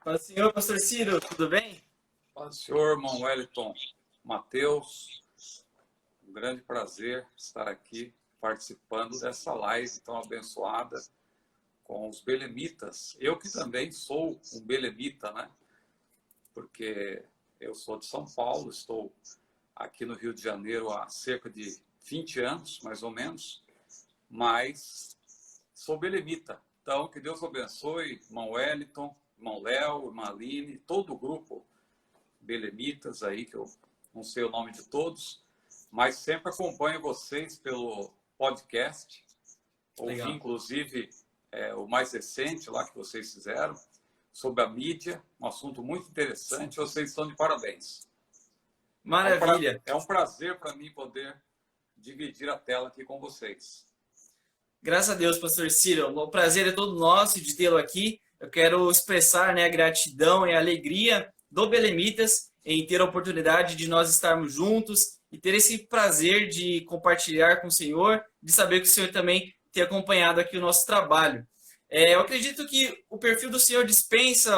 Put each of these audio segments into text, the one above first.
Fala, senhor, pastor Ciro, tudo bem? Paz do Senhor, irmão Wellington Mateus. Um grande prazer estar aqui participando dessa live tão abençoada com os belemitas. Eu que também sou um belemita, né? Porque eu sou de São Paulo, estou aqui no Rio de Janeiro há cerca de 20 anos, mais ou menos, mas sou belemita. Então, que Deus abençoe, irmão Wellington, irmão Léo, irmã Aline, todo o grupo belemitas aí, que eu não sei o nome de todos, mas sempre acompanho vocês pelo podcast. Ouvi, inclusive, o mais recente lá que vocês fizeram, sobre a mídia, um assunto muito interessante. Vocês estão de parabéns. Maravilha. É um prazer para mim poder dividir a tela aqui com vocês. Graças a Deus, pastor Ciro. O prazer é todo nosso de tê-lo aqui. Eu quero expressar, a gratidão e a alegria do Belemitas em ter a oportunidade de nós estarmos juntos e ter esse prazer de compartilhar com o Senhor, de saber que o Senhor também tem acompanhado aqui o nosso trabalho. Eu acredito que o perfil do Senhor dispensa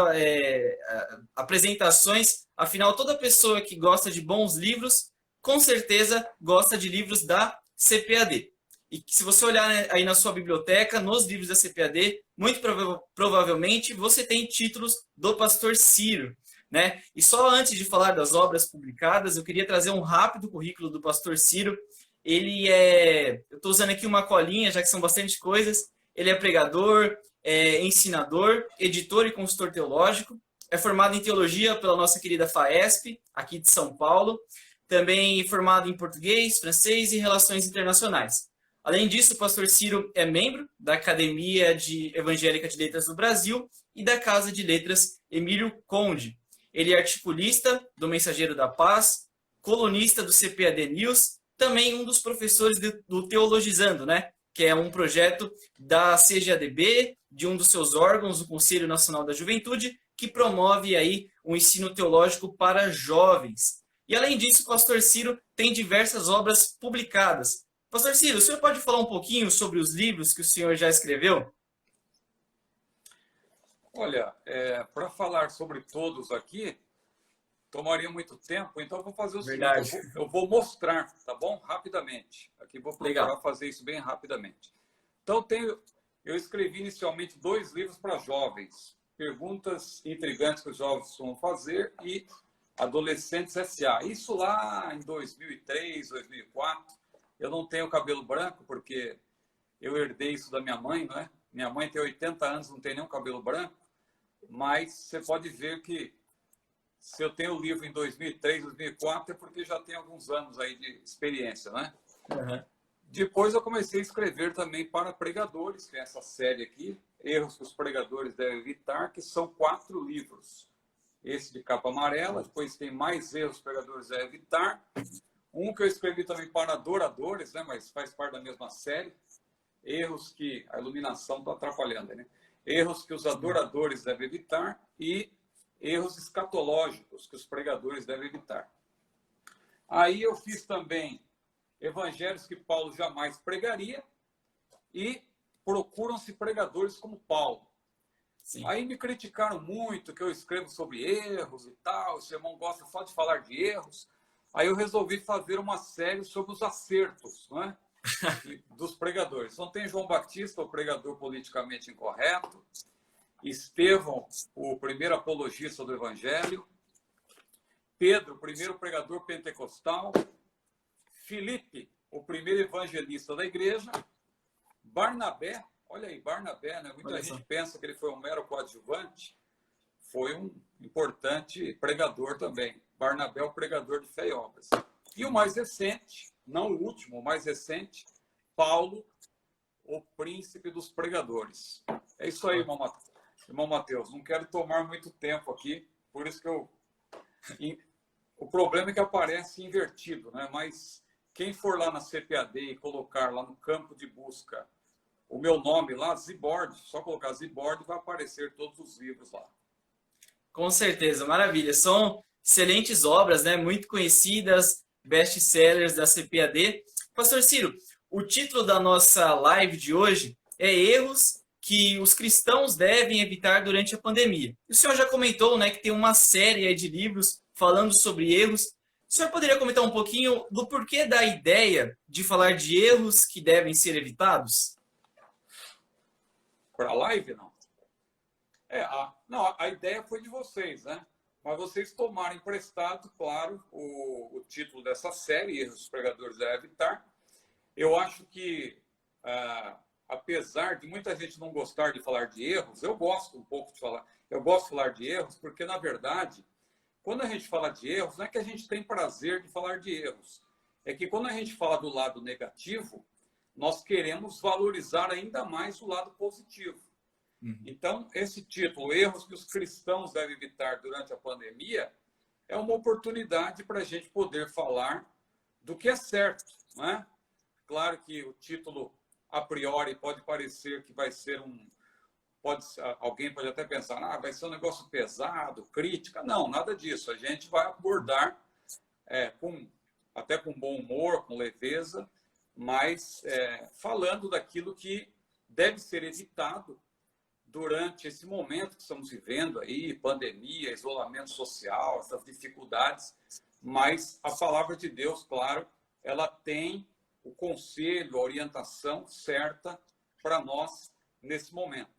apresentações, afinal, toda pessoa que gosta de bons livros, com certeza gosta de livros da CPAD. E se você olhar aí na sua biblioteca, nos livros da CPAD, muito provavelmente você tem títulos do pastor Ciro, né? E só antes de falar das obras publicadas, eu queria trazer um rápido currículo do pastor Ciro. Eu estou usando aqui uma colinha, já que são bastante coisas. Ele é pregador, ensinador, editor e consultor teológico. É formado em teologia pela nossa querida FAESP, aqui de São Paulo. Também formado em português, francês e relações internacionais. Além disso, o pastor Ciro é membro da Academia Evangélica de Letras do Brasil e da Casa de Letras Emílio Conde. Ele é articulista do Mensageiro da Paz, colunista do CPAD News, também um dos professores do Teologizando, né? Que é um projeto da CGADB, de um dos seus órgãos, o Conselho Nacional da Juventude, que promove aí um ensino teológico para jovens. E além disso, o pastor Ciro tem diversas obras publicadas. Pastor Ciro, o senhor pode falar um pouquinho sobre os livros que o senhor já escreveu? Olha, para falar sobre todos aqui, tomaria muito tempo, então eu vou fazer o seguinte, eu vou mostrar, tá bom? Rapidamente. Aqui vou procurar fazer isso bem rapidamente. Então, eu escrevi inicialmente 2 livros para jovens, perguntas intrigantes que os jovens vão fazer e Adolescentes S.A. Isso lá em 2003, 2004. Eu não tenho cabelo branco, porque eu herdei isso da minha mãe, não é? Minha mãe tem 80 anos, não tem nenhum cabelo branco, mas você pode ver que se eu tenho o livro em 2003, 2004, é porque já tem alguns anos aí de experiência, né? Uhum. Depois eu comecei a escrever também para pregadores, tem essa série aqui, Erros que os Pregadores Devem Evitar, que são 4 livros. Esse de capa amarela, depois tem mais Erros que os Pregadores Devem Evitar. Um que eu escrevi também para adoradores, né? Mas faz parte da mesma série. Erros que a iluminação está atrapalhando, né? Erros que os adoradores devem evitar e erros escatológicos que os pregadores devem evitar. Aí eu fiz também evangelhos que Paulo jamais pregaria e procuram-se pregadores como Paulo. Sim. Aí me criticaram muito que eu escrevo sobre erros e tal, esse irmão gosta só de falar de erros. Aí eu resolvi fazer uma série sobre os acertos, não é? Dos pregadores. Então tem João Batista, o pregador politicamente incorreto, Estevão, o primeiro apologista do Evangelho, Pedro, o primeiro pregador pentecostal, Filipe, o primeiro evangelista da igreja, Barnabé, olha aí, Barnabé, né? Muita gente pensa que ele foi um mero coadjuvante, foi um importante pregador também. Barnabé, o pregador de fé e obras. E o mais recente, não o último, o mais recente, Paulo, o príncipe dos pregadores. É isso aí, irmão Mateus. Não quero tomar muito tempo aqui, por isso que o problema é que aparece invertido, né? Mas quem for lá na CPAD e colocar lá no campo de busca o meu nome lá, Zibord, só colocar Zibord, vai aparecer todos os livros lá. Com certeza, maravilha. São excelentes obras, né? Muito conhecidas, best-sellers da CPAD. Pastor Ciro, o título da nossa live de hoje é Erros que os cristãos devem evitar durante a pandemia. O senhor já comentou, né, que tem uma série de livros falando sobre erros. O senhor poderia comentar um pouquinho do porquê da ideia de falar de erros que devem ser evitados? Para a live, não. Não, a ideia foi de vocês, né? Mas vocês tomaram emprestado, claro, o título dessa série, Erros que os Pregadores Devem Evitar. Eu acho que, apesar de muita gente não gostar de falar de erros, eu gosto um pouco de falar. Eu gosto de falar de erros porque, na verdade, quando a gente fala de erros, não é que a gente tem prazer de falar de erros. É que quando a gente fala do lado negativo, nós queremos valorizar ainda mais o lado positivo. Então, esse título, Erros que os Cristãos Devem Evitar durante a Pandemia, é uma oportunidade para a gente poder falar do que é certo, não é? Claro que o título, a priori, pode parecer que vai ser alguém pode até pensar, vai ser um negócio pesado, crítica. Não, nada disso. A gente vai abordar até com bom humor, com leveza, mas falando daquilo que deve ser evitado durante esse momento que estamos vivendo aí, pandemia, isolamento social, essas dificuldades. Mas a palavra de Deus, claro, ela tem o conselho, a orientação certa para nós nesse momento.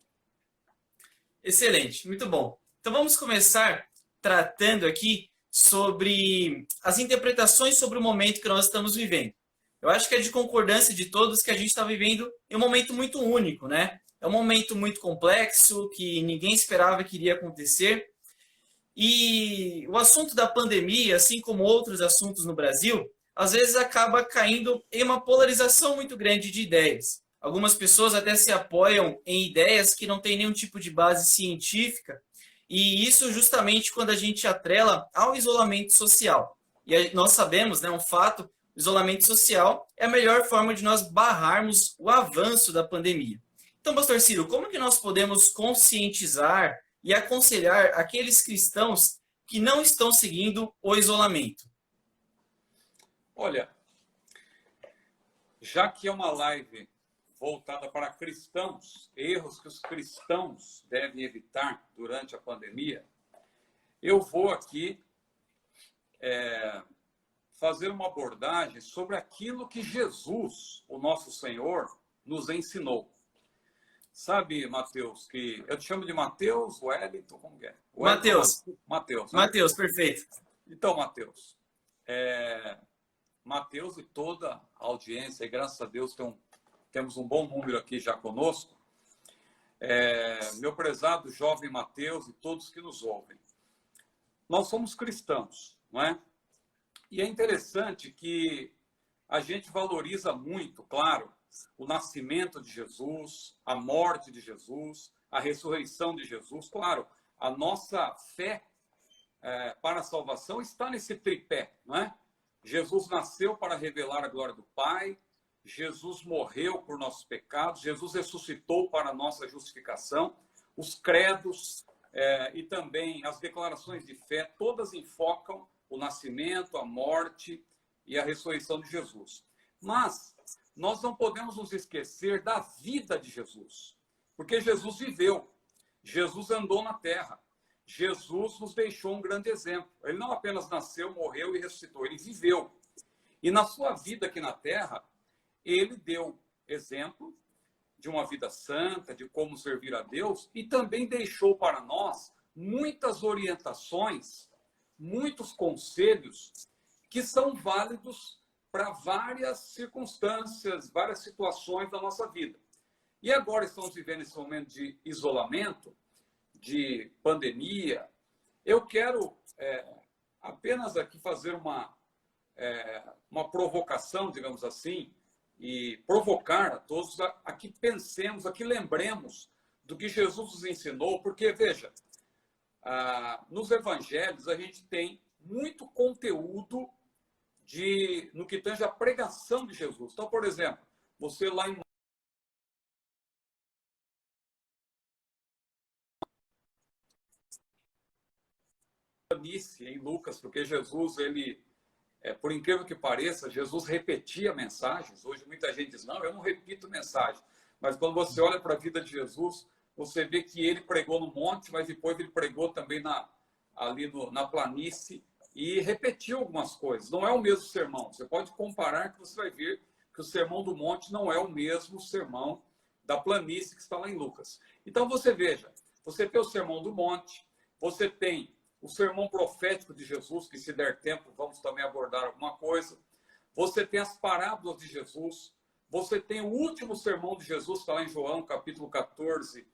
Excelente, muito bom. Então vamos começar tratando aqui sobre as interpretações sobre o momento que nós estamos vivendo. Eu acho que é de concordância de todos que a gente está vivendo em um momento muito único, né? É um momento muito complexo, que ninguém esperava que iria acontecer. E o assunto da pandemia, assim como outros assuntos no Brasil, às vezes acaba caindo em uma polarização muito grande de ideias. Algumas pessoas até se apoiam em ideias que não têm nenhum tipo de base científica, e isso justamente quando a gente atrela ao isolamento social. E nós sabemos, né, um fato, o isolamento social é a melhor forma de nós barrarmos o avanço da pandemia. Então, pastor Ciro, como que nós podemos conscientizar e aconselhar aqueles cristãos que não estão seguindo o isolamento? Olha, já que é uma live voltada para cristãos, erros que os cristãos devem evitar durante a pandemia, eu vou aqui fazer uma abordagem sobre aquilo que Jesus, o nosso Senhor, nos ensinou. Sabe, Mateus, que eu te chamo de Mateus, Wellington, como que é? Mateus. Mateus, né? Mateus, perfeito. Então, Mateus, Mateus e toda a audiência, e graças a Deus temos um bom número aqui já conosco, meu prezado jovem Mateus e todos que nos ouvem. Nós somos cristãos, não é? E é interessante que a gente valoriza muito, claro, o nascimento de Jesus, a morte de Jesus, a ressurreição de Jesus. Claro, a nossa fé para a salvação está nesse tripé, não é? Jesus nasceu para revelar a glória do Pai, Jesus morreu por nossos pecados, Jesus ressuscitou para a nossa justificação. Os credos e também as declarações de fé, todas enfocam o nascimento, a morte e a ressurreição de Jesus. Mas nós não podemos nos esquecer da vida de Jesus, porque Jesus viveu, Jesus andou na terra, Jesus nos deixou um grande exemplo. Ele não apenas nasceu, morreu e ressuscitou, ele viveu. E na sua vida aqui na terra, ele deu exemplo de uma vida santa, de como servir a Deus, e também deixou para nós muitas orientações, muitos conselhos que são válidos para várias circunstâncias, várias situações da nossa vida. E agora estamos vivendo esse momento de isolamento, de pandemia. Eu quero apenas aqui fazer uma provocação, digamos assim, e provocar a todos a que pensemos, a que lembremos do que Jesus nos ensinou, porque, veja, nos evangelhos a gente tem muito conteúdo no que tange a pregação de Jesus. Então, por exemplo, você lá em em Lucas, porque Jesus, ele, por incrível que pareça, Jesus repetia mensagens. Hoje muita gente diz, não, eu não repito mensagem. Mas quando você olha para a vida de Jesus, você vê que ele pregou no monte, mas depois ele pregou também na planície e repetiu algumas coisas. Não é o mesmo sermão. Você pode comparar que você vai ver que o sermão do monte não é o mesmo sermão da planície que está lá em Lucas. Então você veja, você tem o sermão do monte, você tem o sermão profético de Jesus, que se der tempo vamos também abordar alguma coisa. Você tem as parábolas de Jesus, você tem o último sermão de Jesus, que está lá em João, capítulo 14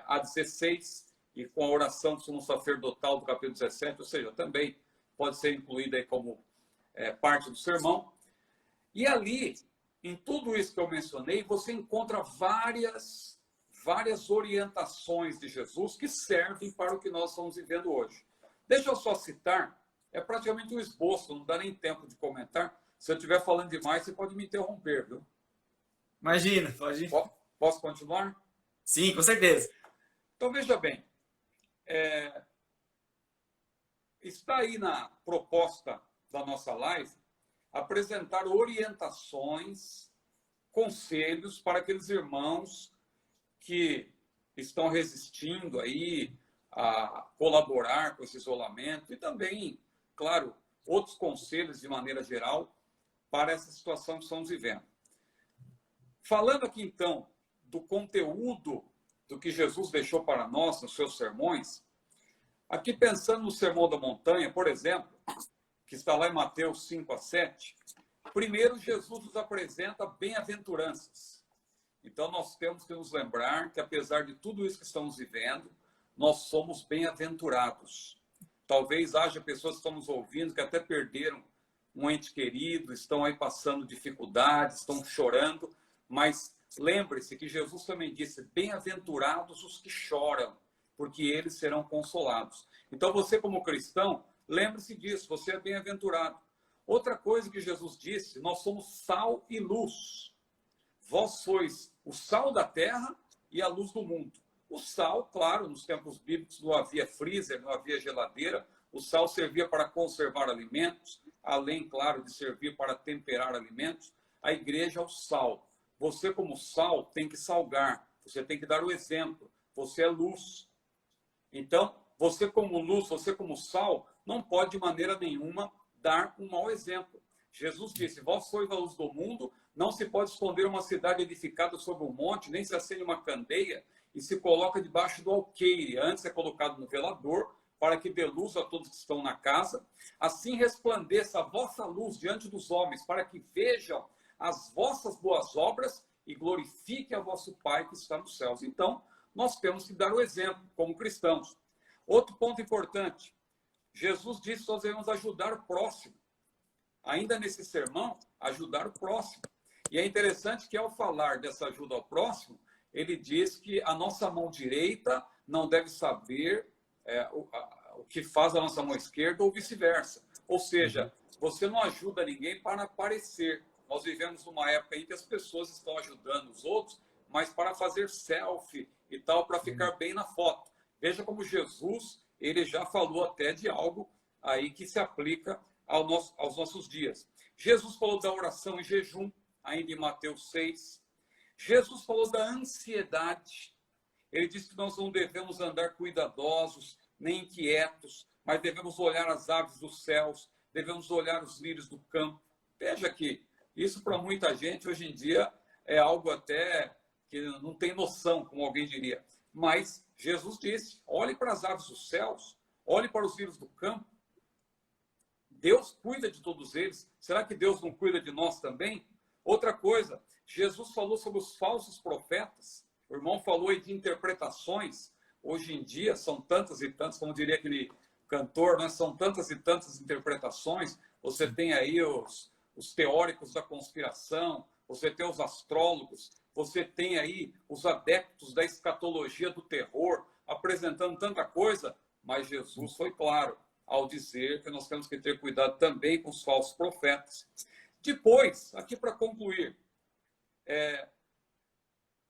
a 16, e com a oração do sumo sacerdotal do capítulo 17, ou seja, também pode ser incluída aí como parte do sermão. E ali, em tudo isso que eu mencionei, você encontra várias orientações de Jesus que servem para o que nós estamos vivendo hoje. Deixa eu só citar, é praticamente um esboço, não dá nem tempo de comentar. Se eu estiver falando demais, você pode me interromper, viu? Imagina, pode. Posso continuar? Sim, com certeza. Então, veja bem, está aí na proposta da nossa live apresentar orientações, conselhos para aqueles irmãos que estão resistindo aí a colaborar com esse isolamento e também, claro, outros conselhos de maneira geral para essa situação que estamos vivendo. Falando aqui então do conteúdo do que Jesus deixou para nós nos seus sermões, aqui pensando no Sermão da Montanha, por exemplo, que está lá em Mateus 5 a 7, primeiro Jesus nos apresenta bem-aventuranças. Então nós temos que nos lembrar que apesar de tudo isso que estamos vivendo, nós somos bem-aventurados. Talvez haja pessoas que estão nos ouvindo que até perderam um ente querido, estão aí passando dificuldades, estão chorando, mas lembre-se que Jesus também disse, bem-aventurados os que choram, porque eles serão consolados. Então você como cristão, lembre-se disso, você é bem-aventurado. Outra coisa que Jesus disse, nós somos sal e luz. Vós sois o sal da terra e a luz do mundo. O sal, claro, nos tempos bíblicos não havia freezer, não havia geladeira. O sal servia para conservar alimentos, além, claro, de servir para temperar alimentos. A igreja é o sal. Você, como sal, tem que salgar. Você tem que dar o exemplo. Você é luz. Então, você como luz, você como sal, não pode de maneira nenhuma dar um mau exemplo. Jesus disse, vós sois a luz do mundo, não se pode esconder uma cidade edificada sobre um monte, nem se acende uma candeia e se coloca debaixo do alqueire. Antes é colocado no velador, para que dê luz a todos que estão na casa. Assim resplandeça a vossa luz diante dos homens, para que vejam as vossas boas obras e glorifique a vosso Pai que está nos céus. Então, nós temos que dar o exemplo como cristãos. Outro ponto importante, Jesus disse que nós devemos ajudar o próximo. Ainda nesse sermão, ajudar o próximo. E é interessante que ao falar dessa ajuda ao próximo, ele diz que a nossa mão direita não deve saber o que faz a nossa mão esquerda ou vice-versa. Ou seja, você não ajuda ninguém para aparecer. Nós vivemos numa época em que as pessoas estão ajudando os outros, mas para fazer selfie e tal, para ficar bem na foto. Veja como Jesus, ele já falou até de algo aí que se aplica aos nossos dias. Jesus falou da oração e jejum, ainda em Mateus 6. Jesus falou da ansiedade. Ele disse que nós não devemos andar cuidadosos, nem inquietos, mas devemos olhar as aves dos céus, devemos olhar os lírios do campo. Veja que isso para muita gente hoje em dia é algo até que não tem noção, como alguém diria. Mas Jesus disse, olhe para as aves dos céus, olhe para os lírios do campo. Deus cuida de todos eles. Será que Deus não cuida de nós também? Outra coisa, Jesus falou sobre os falsos profetas. O irmão falou aí de interpretações. Hoje em dia são tantas e tantas, como diria aquele cantor, né? São tantas e tantas interpretações. Você tem aí os teóricos da conspiração, você tem os astrólogos, você tem aí os adeptos da escatologia do terror, apresentando tanta coisa, mas Jesus foi claro ao dizer que nós temos que ter cuidado também com os falsos profetas. Depois, aqui para concluir,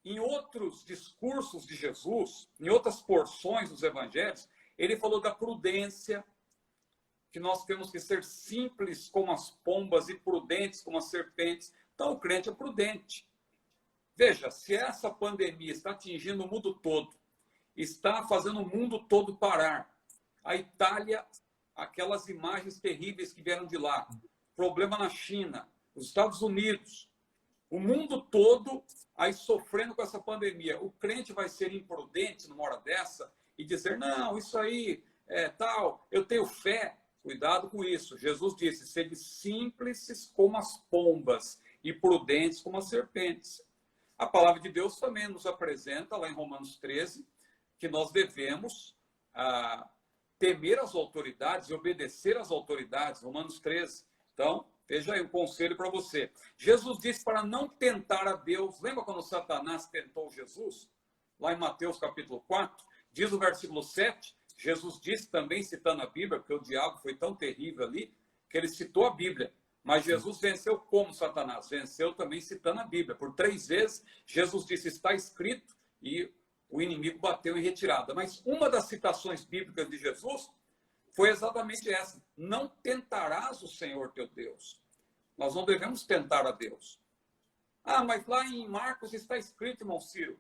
em outros discursos de Jesus, em outras porções dos evangelhos, ele falou da prudência, que nós temos que ser simples como as pombas e prudentes como as serpentes. Então, o crente é prudente. Veja, se essa pandemia está atingindo o mundo todo, está fazendo o mundo todo parar, a Itália, aquelas imagens terríveis que vieram de lá, problema na China, os Estados Unidos, o mundo todo aí sofrendo com essa pandemia. O crente vai ser imprudente numa hora dessa e dizer, não, isso aí é tal, eu tenho fé. Cuidado com isso. Jesus disse, sede simples como as pombas e prudentes como as serpentes. A palavra de Deus também nos apresenta, lá em Romanos 13, que nós devemos temer as autoridades e obedecer às autoridades. Romanos 13. Então, veja aí um conselho para você. Jesus disse para não tentar a Deus. Lembra quando Satanás tentou Jesus? Lá em Mateus capítulo 4, diz o versículo 7, Jesus disse também, citando a Bíblia, porque o diabo foi tão terrível ali, que ele citou a Bíblia. Mas Jesus venceu como Satanás? Venceu também citando a Bíblia. Por 3 vezes, Jesus disse, está escrito, e o inimigo bateu em retirada. Mas uma das citações bíblicas de Jesus foi exatamente essa. Não tentarás o Senhor teu Deus. Nós não devemos tentar a Deus. Mas lá em Marcos está escrito, irmão Ciro,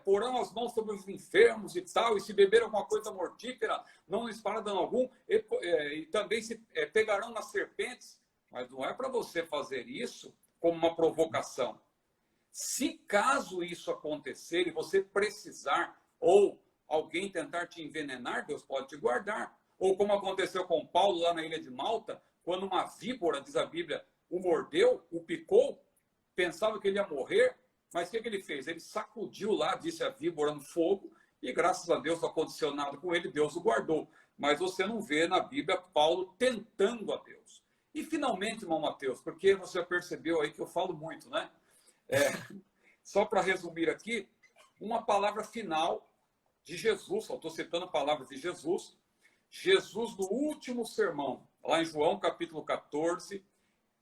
porão as mãos sobre os enfermos e tal, e se beber alguma coisa mortífera, não lhes fará dano algum, e também se pegarão nas serpentes. Mas não é para você fazer isso como uma provocação. Se caso isso acontecer e você precisar, ou alguém tentar te envenenar, Deus pode te guardar. Ou como aconteceu com Paulo lá na ilha de Malta, quando uma víbora, diz a Bíblia, o mordeu, o picou, pensava que ele ia morrer, mas o que ele fez? Ele sacudiu lá, disse a víbora no fogo, e graças a Deus não aconteceu nada com ele, Deus o guardou. Mas você não vê na Bíblia Paulo tentando a Deus. E finalmente, irmão Mateus, porque você percebeu aí que eu falo muito, né? Só para resumir aqui, uma palavra final de Jesus, eu estou citando palavras de Jesus. Jesus, no último sermão, lá em João capítulo 14,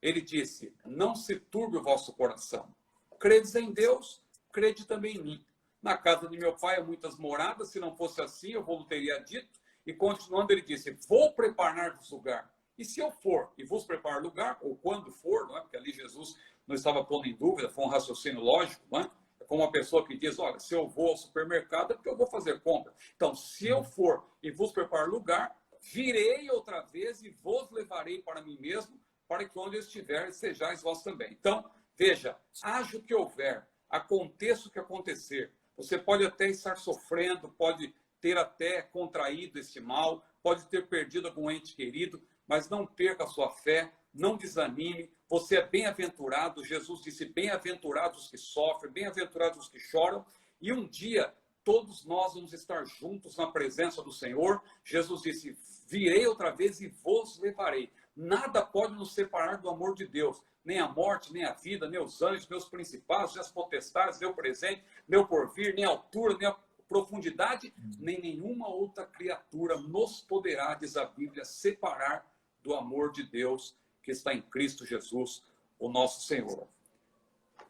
ele disse, não se turbe o vosso coração. Credes em Deus, crede também em mim. Na casa de meu pai há muitas moradas, se não fosse assim, eu vos teria dito. E continuando, ele disse, vou preparar-vos lugar. E se eu for e vos preparar lugar, ou quando for, não é? Porque ali Jesus não estava pondo em dúvida, foi um raciocínio lógico, não é? É como uma pessoa que diz, olha, se eu vou ao supermercado é porque eu vou fazer compra. Então, se eu for e vos preparar lugar, virei outra vez e vos levarei para mim mesmo, para que onde eu estiver, sejais vós também. Então, veja, haja o que houver, aconteça o que acontecer. Você pode até estar sofrendo, pode ter até contraído esse mal, pode ter perdido algum ente querido, mas não perca a sua fé, não desanime, você é bem-aventurado. Jesus disse, bem-aventurados os que sofrem, bem-aventurados os que choram, e um dia todos nós vamos estar juntos na presença do Senhor. Jesus disse, virei outra vez e vos levarei. Nada pode nos separar do amor de Deus, nem a morte, nem a vida, nem os anjos, nem os principados, nem as potestades, nem o presente, nem o porvir, nem a altura, nem a profundidade, nem nenhuma outra criatura nos poderá, diz a Bíblia, separar do amor de Deus que está em Cristo Jesus, o nosso Senhor.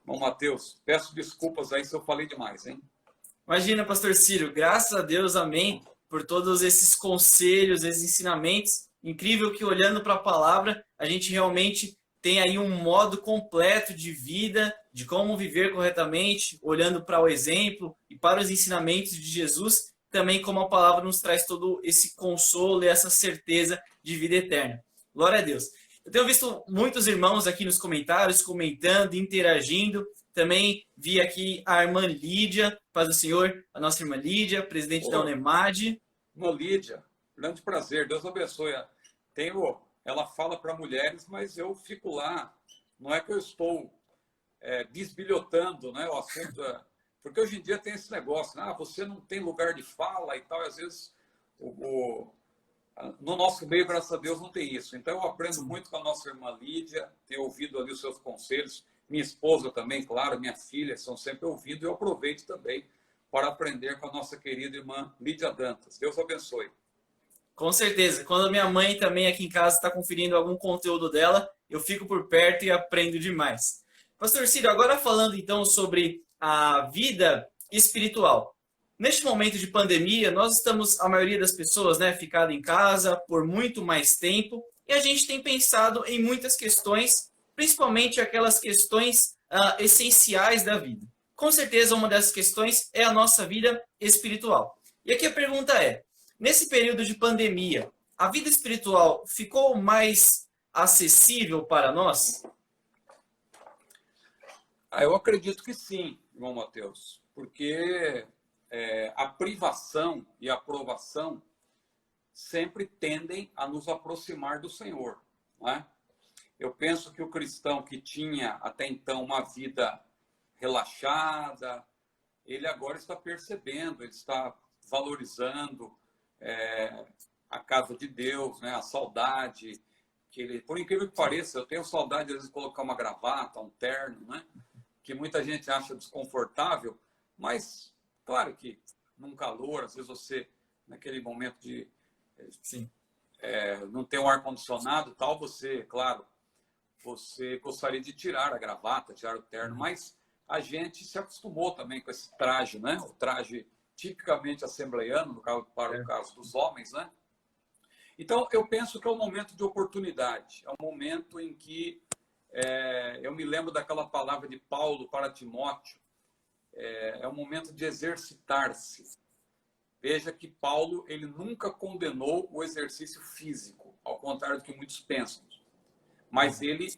Bom, Mateus, peço desculpas aí se eu falei demais, hein? Imagina, pastor Ciro, graças a Deus, amém, por todos esses conselhos, esses ensinamentos. Incrível que olhando para a palavra, a gente realmente tem aí um modo completo de vida, de como viver corretamente, olhando para o exemplo e para os ensinamentos de Jesus, também como a palavra nos traz todo esse consolo e essa certeza de vida eterna. Glória a Deus. Eu tenho visto muitos irmãos aqui nos comentários, comentando, interagindo. Também vi aqui a irmã Lídia, paz do Senhor, a nossa irmã Lídia, presidente da Unemad. Irmã Lídia, grande prazer, Deus abençoe. Ela fala para mulheres, mas eu fico lá. Não é que eu estou bisbilhotando, né, o assunto, porque hoje em dia tem esse negócio, né, você não tem lugar de fala e tal, e às vezes no nosso meio, graças a Deus, não tem isso. Então, eu aprendo muito com a nossa irmã Lídia, tenho ouvido ali os seus conselhos, minha esposa também, claro, minha filha, são sempre ouvidos, e eu aproveito também para aprender com a nossa querida irmã Lídia Dantas. Deus abençoe. Com certeza. Quando a minha mãe também aqui em casa está conferindo algum conteúdo dela, eu fico por perto e aprendo demais. Pastor Ciro, agora falando então sobre a vida espiritual. Neste momento de pandemia, nós estamos, a maioria das pessoas, né, ficado em casa por muito mais tempo, e a gente tem pensado em muitas questões, principalmente aquelas questões essenciais da vida. Com certeza, uma dessas questões é a nossa vida espiritual. E aqui a pergunta é: nesse período de pandemia, a vida espiritual ficou mais acessível para nós? Eu acredito que sim, irmão Mateus, porque a privação e a provação sempre tendem a nos aproximar do Senhor, não é? Eu penso que o cristão que tinha até então uma vida relaxada, ele agora está percebendo, ele está valorizando a casa de Deus, né? A saudade que ele, por incrível que pareça, eu tenho saudade às vezes de colocar uma gravata, um terno, né? Que muita gente acha desconfortável, mas claro que num calor, às vezes você naquele momento de Sim. não ter um ar condicionado, tal, você, claro, você gostaria de tirar a gravata, tirar o terno, mas a gente se acostumou também com esse traje, né? O traje tipicamente assembleiano, no caso, para o caso dos homens, né? Então, eu penso que é um momento de oportunidade, é um momento em que eu me lembro daquela palavra de Paulo para Timóteo, é um momento de exercitar-se. Veja que Paulo, ele nunca condenou o exercício físico, ao contrário do que muitos pensam. Mas ele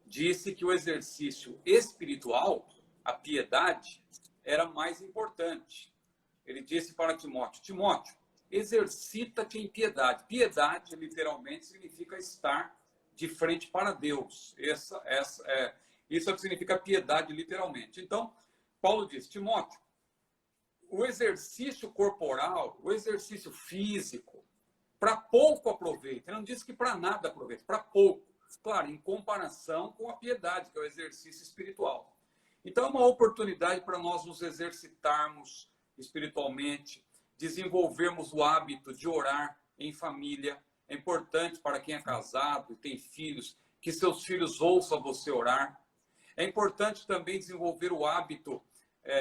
disse que o exercício espiritual, a piedade, era mais importante. Ele disse para Timóteo: Timóteo, exercita-te em piedade. Piedade, literalmente, significa estar de frente para Deus. Isso é o que significa piedade, literalmente. Então, Paulo diz: Timóteo, o exercício corporal, o exercício físico, para pouco aproveita. Ele não disse que para nada aproveita, para pouco. Claro, em comparação com a piedade, que é o exercício espiritual. Então, é uma oportunidade para nós nos exercitarmos espiritualmente, desenvolvermos o hábito de orar em família. É importante para quem é casado e tem filhos, que seus filhos ouçam você orar. É importante também desenvolver o hábito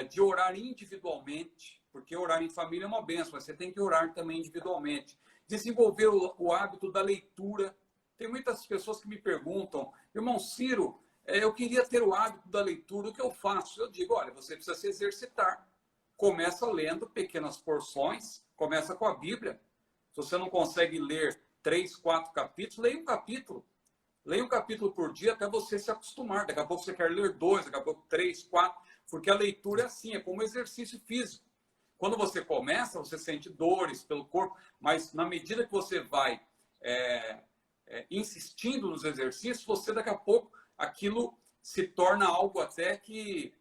de orar individualmente, porque orar em família é uma bênção, mas você tem que orar também individualmente. Desenvolver o hábito da leitura. Tem muitas pessoas que me perguntam: irmão Ciro, eu queria ter o hábito da leitura, o que eu faço? Eu digo: olha, você precisa se exercitar. Começa lendo pequenas porções, começa com a Bíblia. Se você não consegue ler 3, 4 capítulos, leia um capítulo. Leia um capítulo por dia até você se acostumar. Daqui a pouco você quer ler 2, daqui a pouco 3, 4, porque a leitura é assim, é como exercício físico. Quando você começa, você sente dores pelo corpo, mas na medida que você vai insistindo nos exercícios, você daqui a pouco aquilo se torna algo até que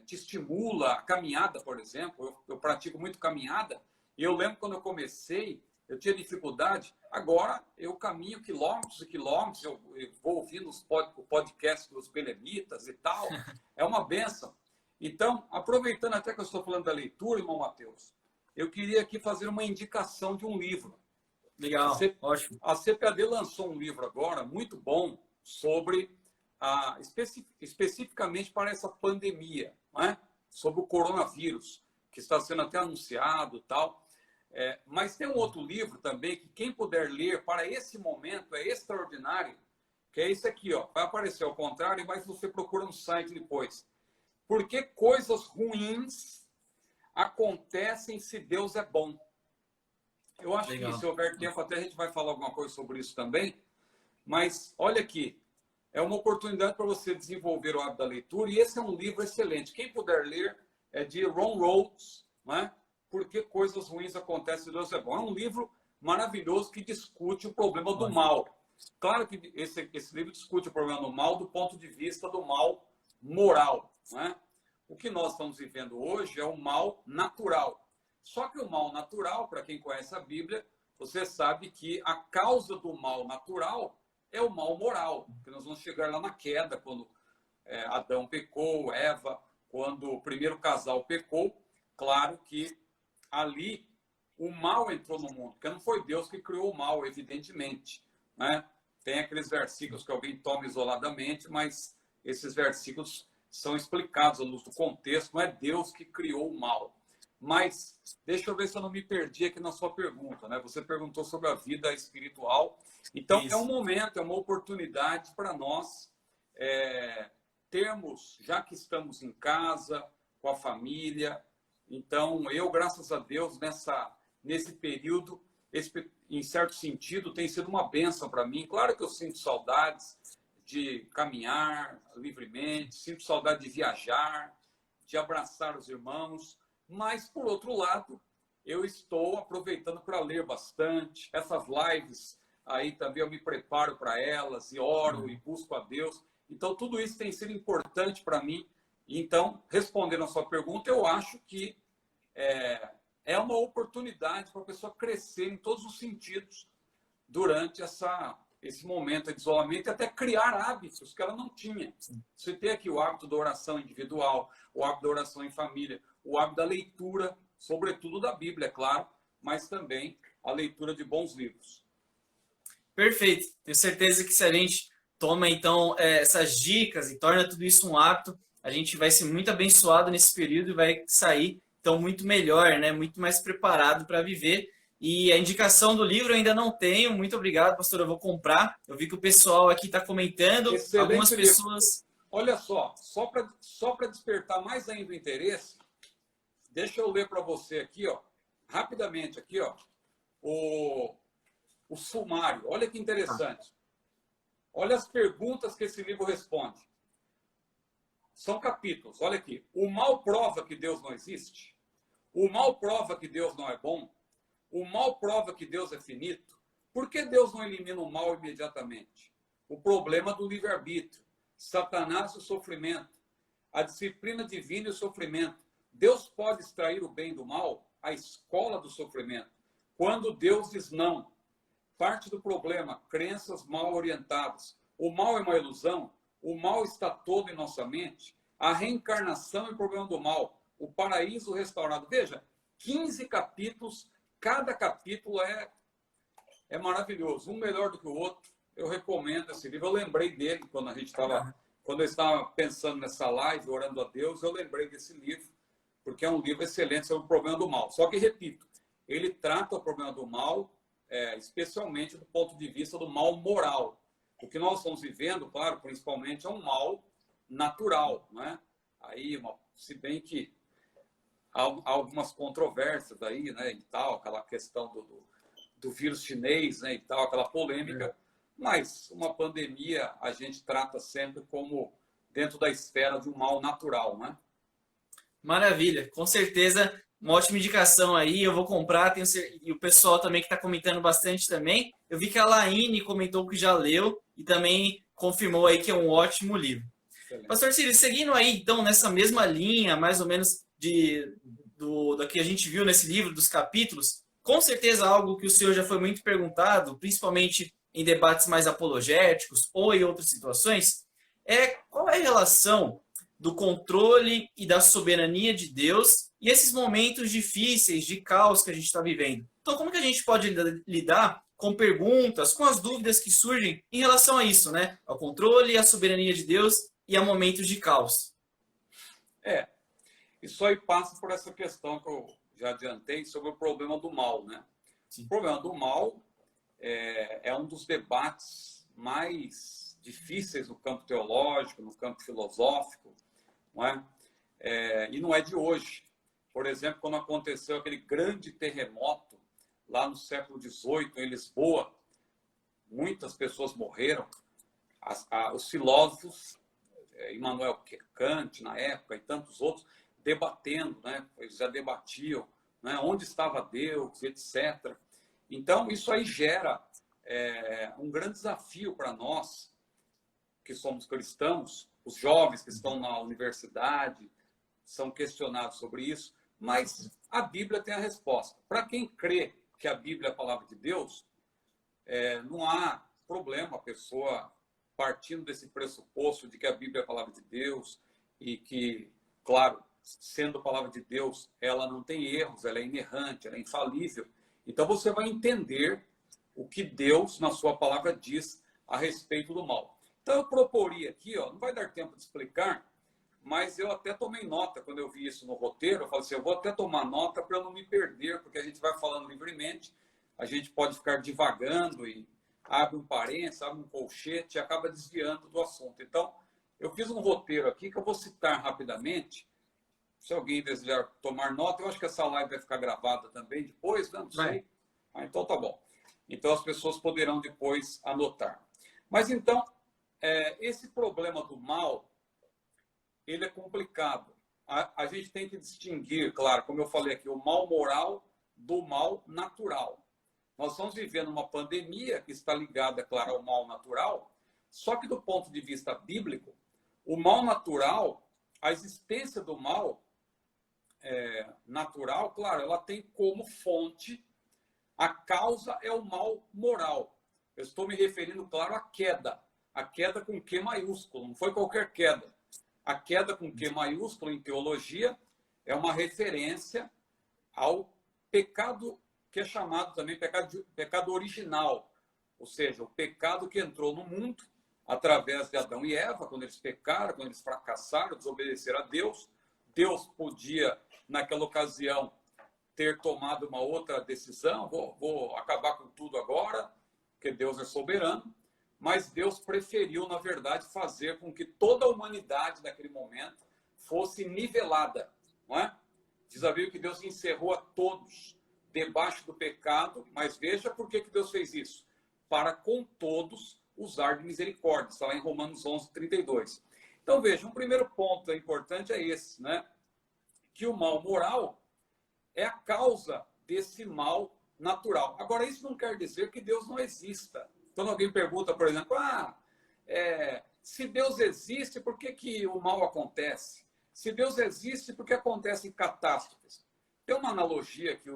te estimula. A caminhada, por exemplo, eu pratico muito caminhada, e eu lembro quando eu comecei, eu tinha dificuldade. Agora eu caminho quilômetros e quilômetros, eu vou ouvindo o podcast dos belemitas e tal, é uma bênção. Então, aproveitando até que eu estou falando da leitura, irmão Mateus, eu queria aqui fazer uma indicação de um livro. Legal, ótimo. A CPAD lançou um livro agora, muito bom, sobre, especificamente para essa pandemia, não é? Sobre o coronavírus, que está sendo até anunciado e tal. Mas tem um outro livro também, que quem puder ler para esse momento é extraordinário, que é esse aqui, ó. Vai aparecer ao contrário, mas você procura no site depois. Por que coisas ruins acontecem se Deus é bom? Eu acho Legal. que, se houver tempo, até a gente vai falar alguma coisa sobre isso também. Mas, olha aqui, é uma oportunidade para você desenvolver o hábito da leitura. E esse é um livro excelente. Quem puder ler, é de Ron Rhodes, não é? Por que coisas ruins acontecem se Deus é bom? É um livro maravilhoso que discute o problema do mal. Claro que esse livro discute o problema do mal do ponto de vista do mal moral, não é? O que nós estamos vivendo hoje é o mal natural. Só que o mal natural, para quem conhece a Bíblia, você sabe que a causa do mal natural é o mal moral. Que nós vamos chegar lá na queda, quando Adão pecou, Eva, quando o primeiro casal pecou. Claro que ali o mal entrou no mundo, porque não foi Deus que criou o mal, evidentemente, né? Tem aqueles versículos que alguém toma isoladamente, mas esses versículos são explicados à luz do contexto. Não é Deus que criou o mal. Mas deixa eu ver se eu não me perdi aqui na sua pergunta, né? Você perguntou sobre a vida espiritual. Então, é um momento, é uma oportunidade para nós termos, já que estamos em casa, com a família, então eu, graças a Deus, nesse período, em certo sentido, tem sido uma bênção para mim. Claro que eu sinto saudades de caminhar livremente, sinto saudade de viajar, de abraçar os irmãos, mas, por outro lado, eu estou aproveitando para ler bastante. Essas lives aí também eu me preparo para elas e oro e busco a Deus. Então, tudo isso tem sido importante para mim. Então, respondendo a sua pergunta, eu acho que é uma oportunidade para a pessoa crescer em todos os sentidos durante esse momento de isolamento e até criar hábitos que ela não tinha. Você tem aqui o hábito da oração individual, o hábito da oração em família, o hábito da leitura, sobretudo da Bíblia, é claro, mas também a leitura de bons livros. Perfeito. Tenho certeza que se a gente toma, então, essas dicas e torna tudo isso um hábito, a gente vai ser muito abençoado nesse período e vai sair, então, muito melhor, né? Muito mais preparado para viver. E a indicação do livro eu ainda não tenho. Muito obrigado, pastor. Eu vou comprar. Eu vi que o pessoal aqui está comentando. Excelente algumas livro. Pessoas... Olha só para despertar mais ainda o interesse, deixa eu ler para você aqui, ó, rapidamente aqui, ó, o sumário. Olha que interessante. Olha as perguntas que esse livro responde. São capítulos. Olha aqui. O mal prova que Deus não existe? O mal prova que Deus não é bom? O mal prova que Deus é finito? Por que Deus não elimina o mal imediatamente? O problema do livre-arbítrio. Satanás e o sofrimento. A disciplina divina e o sofrimento. Deus pode extrair o bem do mal? A escola do sofrimento. Quando Deus diz não. Parte do problema, crenças mal orientadas. O mal é uma ilusão? O mal está todo em nossa mente? A reencarnação é o problema do mal. O paraíso restaurado. Veja, 15 capítulos, cada capítulo é maravilhoso. Um melhor do que o outro. Eu recomendo esse livro. Eu lembrei dele quando eu estava pensando nessa live, orando a Deus, eu lembrei desse livro, porque é um livro excelente sobre o problema do mal. Só que, repito, ele trata o problema do mal, especialmente do ponto de vista do mal moral. O que nós estamos vivendo, claro, principalmente é um mal natural, não é? Aí, se bem que há algumas controvérsias aí, né, e tal, aquela questão do vírus chinês, né, e tal, aquela polêmica, mas uma pandemia a gente trata sempre como dentro da esfera de um mal natural, né? Maravilha, com certeza, uma ótima indicação aí, eu vou comprar, e o pessoal também que está comentando bastante também. Eu vi que a Laine comentou que já leu e também confirmou aí que é um ótimo livro. Excelente. Pastor Círio, seguindo aí, então, nessa mesma linha, mais ou menos, da que a gente viu nesse livro, dos capítulos, com certeza algo que o senhor já foi muito perguntado, principalmente em debates mais apologéticos ou em outras situações, qual é a relação do controle e da soberania de Deus e esses momentos difíceis de caos que a gente está vivendo. Então, como que a gente pode lidar com perguntas, com as dúvidas que surgem em relação a isso, né? Ao controle e à soberania de Deus e a momentos de caos. Isso aí passa por essa questão que eu já adiantei sobre o problema do mal, né? Sim. O problema do mal é um dos debates mais difíceis no campo teológico, no campo filosófico, não é? E não é de hoje. Por exemplo, quando aconteceu aquele grande terremoto lá no século XVIII, em Lisboa, muitas pessoas morreram. Os filósofos, Immanuel Kant, na época, e tantos outros, debatendo, né? Eles já debatiam, né? Onde estava Deus, etc. Então, isso aí gera um grande desafio para nós, que somos cristãos. Os jovens que estão na universidade são questionados sobre isso, mas a Bíblia tem a resposta. Para quem crê que a Bíblia é a palavra de Deus, não há problema a pessoa partindo desse pressuposto de que a Bíblia é a palavra de Deus e que, claro, sendo a palavra de Deus, ela não tem erros, ela é inerrante, ela é infalível. Então você vai entender o que Deus, na sua palavra, diz a respeito do mal. Então eu proporia aqui, não vai dar tempo de explicar, mas eu até tomei nota quando eu vi isso no roteiro. Eu falei assim, eu vou até tomar nota para eu não me perder, porque a gente vai falando livremente, a gente pode ficar divagando e abre um parênteses, abre um colchete e acaba desviando do assunto. Então, Eu fiz um roteiro aqui que eu vou citar rapidamente. Se alguém desejar tomar nota, eu acho que essa live vai ficar gravada também depois, né? Não sei. Então tá bom. Então as pessoas poderão depois anotar. Mas então, esse problema do mal, ele é complicado. A gente tem que distinguir, claro, como eu falei aqui, o mal moral do mal natural. Nós estamos vivendo uma pandemia que está ligada, claro, ao mal natural, só que do ponto de vista bíblico, o mal natural, a existência do mal natural, claro, ela tem como fonte, a causa é o mal moral. Eu estou me referindo, claro, à queda. A queda com Q maiúsculo, não foi qualquer queda. A queda com Q maiúsculo, em teologia, é uma referência ao pecado que é chamado também pecado original. Ou seja, o pecado que entrou no mundo através de Adão e Eva, quando eles pecaram, quando eles fracassaram, desobedeceram a Deus. Deus podia, naquela ocasião, ter tomado uma outra decisão, vou acabar com tudo agora, porque Deus é soberano, mas Deus preferiu, na verdade, fazer com que toda a humanidade, naquele momento, fosse nivelada, não é? Diz a Bíblia que Deus encerrou a todos debaixo do pecado, mas veja por que Deus fez isso. Para com todos usar de misericórdia, está lá em Romanos 11, 32. Então, veja, um primeiro ponto importante é esse, né? Que o mal moral é a causa desse mal natural. Agora, isso não quer dizer que Deus não exista. Quando alguém pergunta, por exemplo, se Deus existe, por que o mal acontece? Se Deus existe, por que acontecem catástrofes? Tem uma analogia que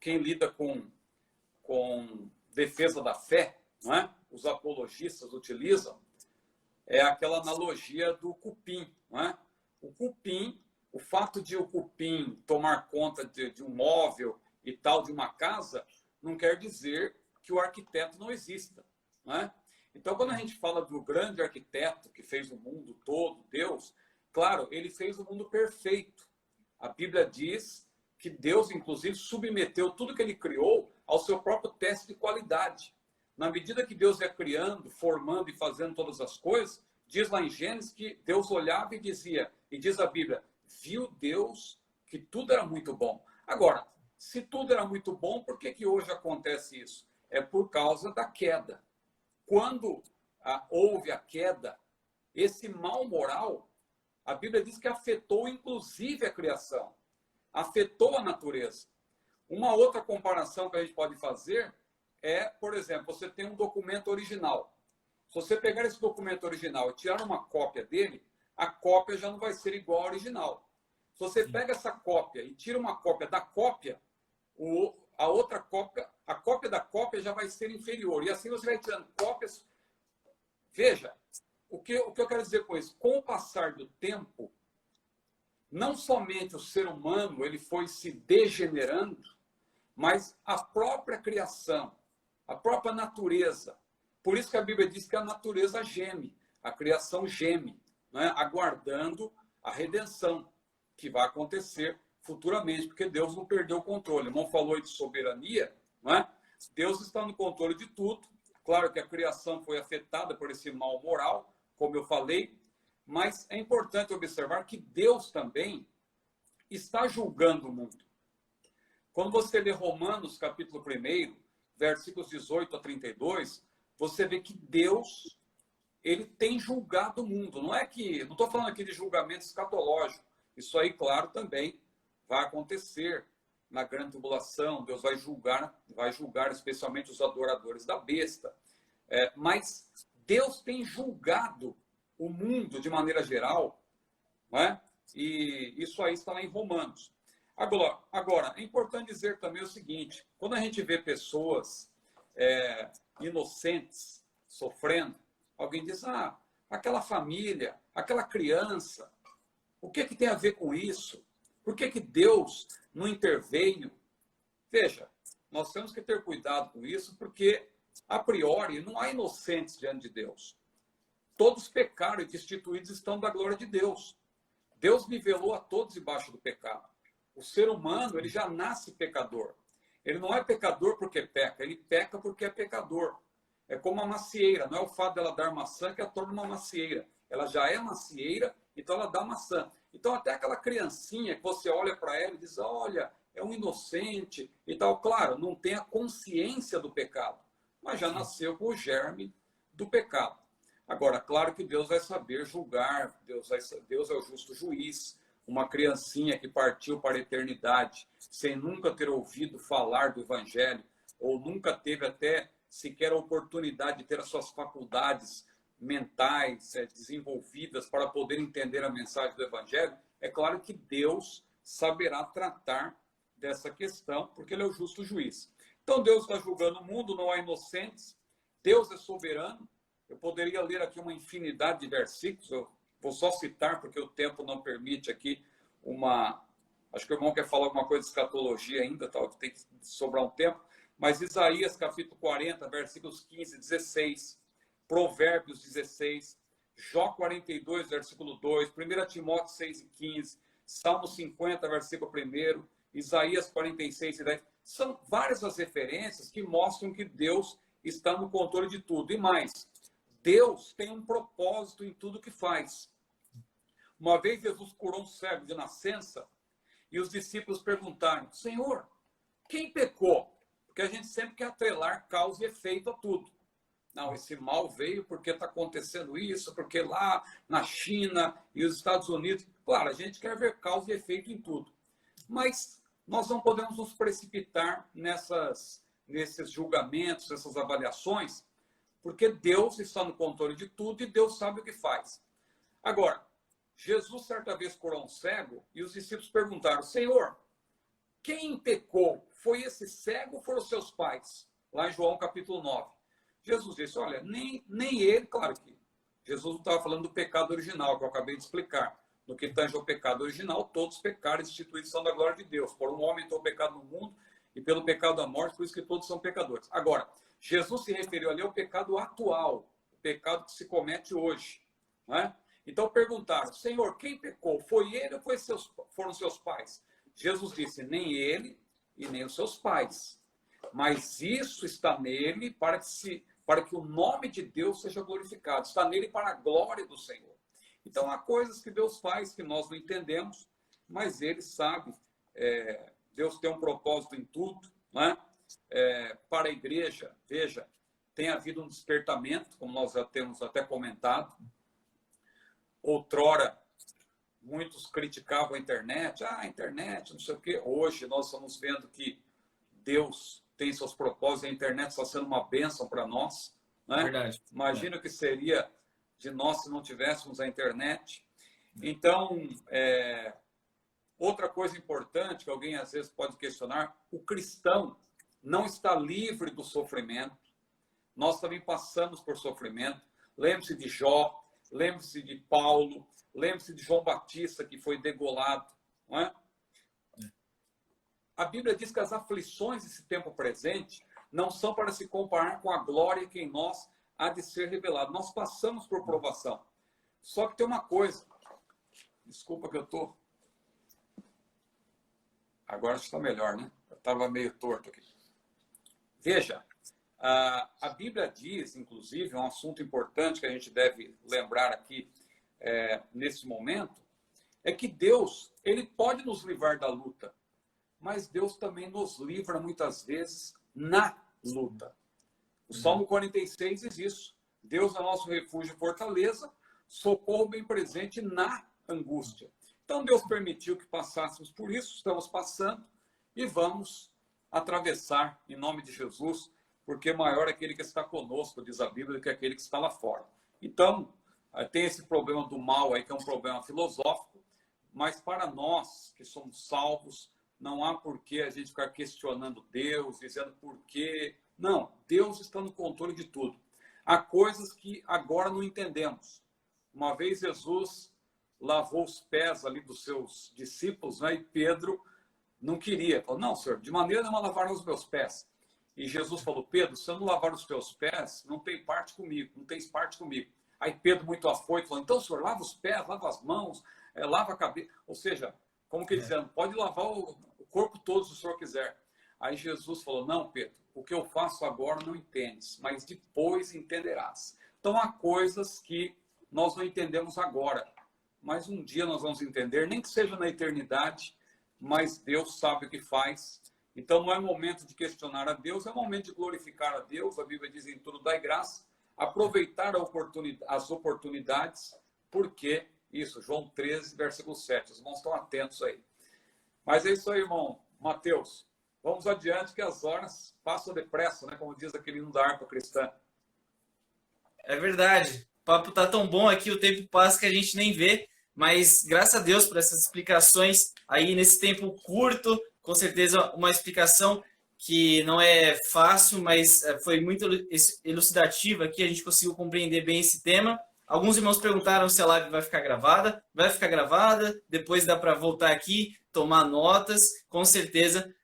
quem lida com defesa da fé, não é? Os apologistas utilizam, é aquela analogia do cupim, não é? O cupim, o fato de o cupim tomar conta de um móvel e tal, de uma casa, não quer dizer que o arquiteto não exista, não é? Então, quando a gente fala do grande arquiteto que fez o mundo todo, Deus, claro, ele fez o mundo perfeito. A Bíblia diz que Deus, inclusive, submeteu tudo que ele criou ao seu próprio teste de qualidade. Na medida que Deus ia criando, formando e fazendo todas as coisas, diz lá em Gênesis que Deus olhava e dizia, e diz a Bíblia, viu Deus que tudo era muito bom. Agora, se tudo era muito bom, por que hoje acontece isso? É por causa da queda. Quando houve a queda, esse mal moral, a Bíblia diz que afetou inclusive a criação, afetou a natureza. Uma outra comparação que a gente pode fazer é, por exemplo, você tem um documento original. Se você pegar esse documento original e tirar uma cópia dele, a cópia já não vai ser igual ao original. Se você pega essa cópia e tira uma cópia da cópia, a outra cópia, a cópia da cópia já vai ser inferior. E assim você vai tirando cópias. Veja, o que eu quero dizer com isso? Com o passar do tempo, não somente o ser humano ele foi se degenerando, mas a própria criação, a própria natureza. Por isso que a Bíblia diz que a natureza geme, a criação geme, não é? Aguardando a redenção, que vai acontecer futuramente, porque Deus não perdeu o controle. O irmão falou de soberania, não é? Deus está no controle de tudo. Claro que a criação foi afetada por esse mal moral, como eu falei, mas é importante observar que Deus também está julgando o mundo. Quando você lê Romanos, capítulo 1, versículos 18 a 32, você vê que Deus, ele tem julgado o mundo. Não estou falando aqui de julgamento escatológico. Isso aí, claro, também vai acontecer na grande tribulação. Deus vai julgar especialmente os adoradores da besta. Mas Deus tem julgado o mundo de maneira geral, não é? E isso aí está lá em Romanos. Agora, é importante dizer também o seguinte, quando a gente vê pessoas inocentes sofrendo, alguém diz, aquela família, aquela criança, o que tem a ver com isso? Por que Deus não interveio? Veja, nós temos que ter cuidado com isso, porque, a priori, não há inocentes diante de Deus. Todos pecaram e destituídos estão da glória de Deus. Deus nivelou a todos debaixo do pecado. O ser humano, ele já nasce pecador. Ele não é pecador porque peca, ele peca porque é pecador. É como uma macieira, não é o fato dela dar maçã que a torna uma macieira. Ela já é macieira, então ela dá maçã. Então até aquela criancinha que você olha para ela e diz, olha, é um inocente e tal. Claro, não tem a consciência do pecado, mas já nasceu com o germe do pecado. Agora, claro que Deus vai saber julgar, Deus é o justo juiz. Uma criancinha que partiu para a eternidade sem nunca ter ouvido falar do Evangelho, ou nunca teve até sequer a oportunidade de ter as suas faculdades mentais desenvolvidas para poder entender a mensagem do Evangelho, é claro que Deus saberá tratar dessa questão, porque Ele é o justo juiz. Então Deus está julgando o mundo, não há inocentes, Deus é soberano. Eu poderia ler aqui uma infinidade de versículos, eu vou só citar, porque o tempo não permite aqui uma... Acho que o irmão quer falar alguma coisa de escatologia ainda, tá? Tem que sobrar um tempo. Mas Isaías, capítulo 40, versículos 15 e 16, Provérbios 16, Jó 42, versículo 2, 1 Timóteo 6 e 15, Salmo 50, versículo 1, Isaías 46 e 10. São várias as referências que mostram que Deus está no controle de tudo. E mais, Deus tem um propósito em tudo que faz. Uma vez Jesus curou um cego de nascença e os discípulos perguntaram, Senhor, quem pecou? Porque a gente sempre quer atrelar causa e efeito a tudo. Não, esse mal veio porque está acontecendo isso, porque lá na China e os Estados Unidos... Claro, a gente quer ver causa e efeito em tudo. Mas nós não podemos nos precipitar nesses julgamentos, nessas avaliações, porque Deus está no controle de tudo e Deus sabe o que faz. Agora, Jesus certa vez curou um cego e os discípulos perguntaram, Senhor, quem pecou? Foi esse cego ou foram os seus pais? Lá em João capítulo 9. Jesus disse, olha, nem ele, claro que Jesus não estava falando do pecado original, que eu acabei de explicar. No que tange ao pecado original, todos pecaram, instituídos são da glória de Deus. Por um homem entrou o pecado no mundo e pelo pecado da morte, por isso que todos são pecadores. Agora, Jesus se referiu ali ao pecado atual, o pecado que se comete hoje. Não é? Então perguntaram, Senhor, quem pecou? Foi ele ou foram seus pais? Jesus disse, nem ele e nem os seus pais. Mas isso está nele para que o nome de Deus seja glorificado. Está nele para a glória do Senhor. Então há coisas que Deus faz que nós não entendemos, mas Ele sabe. Deus tem um propósito em tudo. Né? Para a igreja, veja, tem havido um despertamento, como nós já temos até comentado. Outrora, muitos criticavam a internet. A internet, não sei o quê. Hoje nós estamos vendo que Deus tem seus propósitos. A internet está sendo uma bênção para nós. Né? Verdade. Imagina o que seria de nós se não tivéssemos a internet. Então, outra coisa importante que alguém às vezes pode questionar, o cristão não está livre do sofrimento. Nós também passamos por sofrimento. Lembre-se de Jó, lembre-se de Paulo, lembre-se de João Batista, que foi degolado. Não é? A Bíblia diz que as aflições desse tempo presente não são para se comparar com a glória que em nós há de ser revelado. Nós passamos por provação. Só que tem uma coisa. Desculpa que eu estou... Agora está melhor, né? Eu estava meio torto aqui. Veja, a Bíblia diz, inclusive, um assunto importante que a gente deve lembrar aqui nesse momento, é que Deus, Ele pode nos livrar da luta, mas Deus também nos livra muitas vezes na luta. O Salmo 46 diz isso. Deus é nosso refúgio e fortaleza, socorro bem presente na angústia. Então Deus permitiu que passássemos por isso, estamos passando e vamos atravessar em nome de Jesus, porque maior é aquele que está conosco, diz a Bíblia, do que aquele que está lá fora. Então, tem esse problema do mal aí, que é um problema filosófico, mas para nós que somos salvos, não há por que a gente ficar questionando Deus, dizendo por quê. Não, Deus está no controle de tudo. Há coisas que agora não entendemos. Uma vez Jesus lavou os pés ali dos seus discípulos, né? E Pedro não queria. Falou, não, senhor, de maneira nenhuma lavar os meus pés. E Jesus falou, Pedro, se eu não lavar os teus pés, não tem parte comigo, não tens parte comigo. Aí Pedro, muito afoito, falou, então, senhor, lava os pés, lava as mãos, lava a cabeça. Ou seja, como que dizendo, pode lavar o corpo todo se o senhor quiser. Aí Jesus falou, não, Pedro, o que eu faço agora não entendes, mas depois entenderás. Então há coisas que nós não entendemos agora, mas um dia nós vamos entender, nem que seja na eternidade, mas Deus sabe o que faz. Então não é momento de questionar a Deus, é momento de glorificar a Deus. A Bíblia diz em tudo dai graça, aproveitar as oportunidades, porque isso, João 13, versículo 7. Os irmãos estão atentos aí. Mas é isso aí, irmão Mateus. Vamos adiante que as horas passam depressa, né? Como diz aquele hino da harpa cristã. É verdade. O papo tá tão bom aqui, o tempo passa que a gente nem vê, mas graças a Deus por essas explicações aí nesse tempo curto, com certeza uma explicação que não é fácil, mas foi muito elucidativa aqui, a gente conseguiu compreender bem esse tema. Alguns irmãos perguntaram se a live vai ficar gravada. Vai ficar gravada, depois dá para voltar aqui, tomar notas, com certeza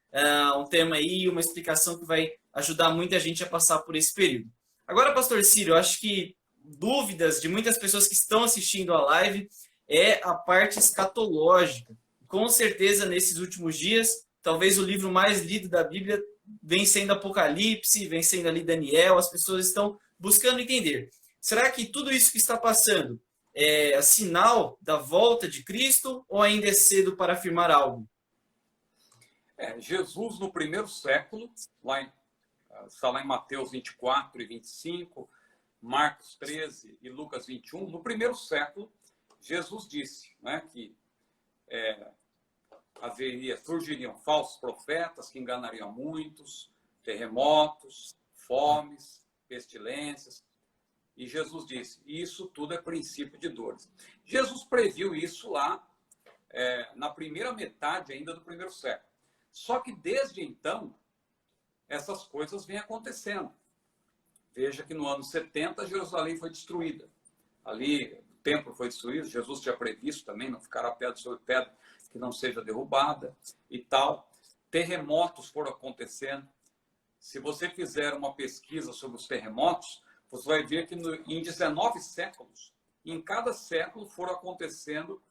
um tema aí, uma explicação que vai ajudar muita gente a passar por esse período. Agora, pastor Círio, eu acho que dúvidas de muitas pessoas que estão assistindo a live é a parte escatológica. Com certeza, nesses últimos dias, talvez o livro mais lido da Bíblia vem sendo Apocalipse, vem sendo ali Daniel, as pessoas estão buscando entender. Será que tudo isso que está passando é sinal da volta de Cristo ou ainda é cedo para afirmar algo? Jesus, no primeiro século, está lá em Mateus 24 e 25, Marcos 13 e Lucas 21, no primeiro século, Jesus disse, né, que surgiriam falsos profetas que enganariam muitos, terremotos, fomes, pestilências. E Jesus disse, isso tudo é princípio de dores. Jesus previu isso lá na primeira metade ainda do primeiro século. Só que desde então, essas coisas vêm acontecendo. Veja que no ano 70, Jerusalém foi destruída. Ali, o templo foi destruído, Jesus tinha previsto também, não ficará pedra sobre pedra que não seja derrubada e tal. Terremotos foram acontecendo. Se você fizer uma pesquisa sobre os terremotos, você vai ver que em 19 séculos, em cada século foram acontecendo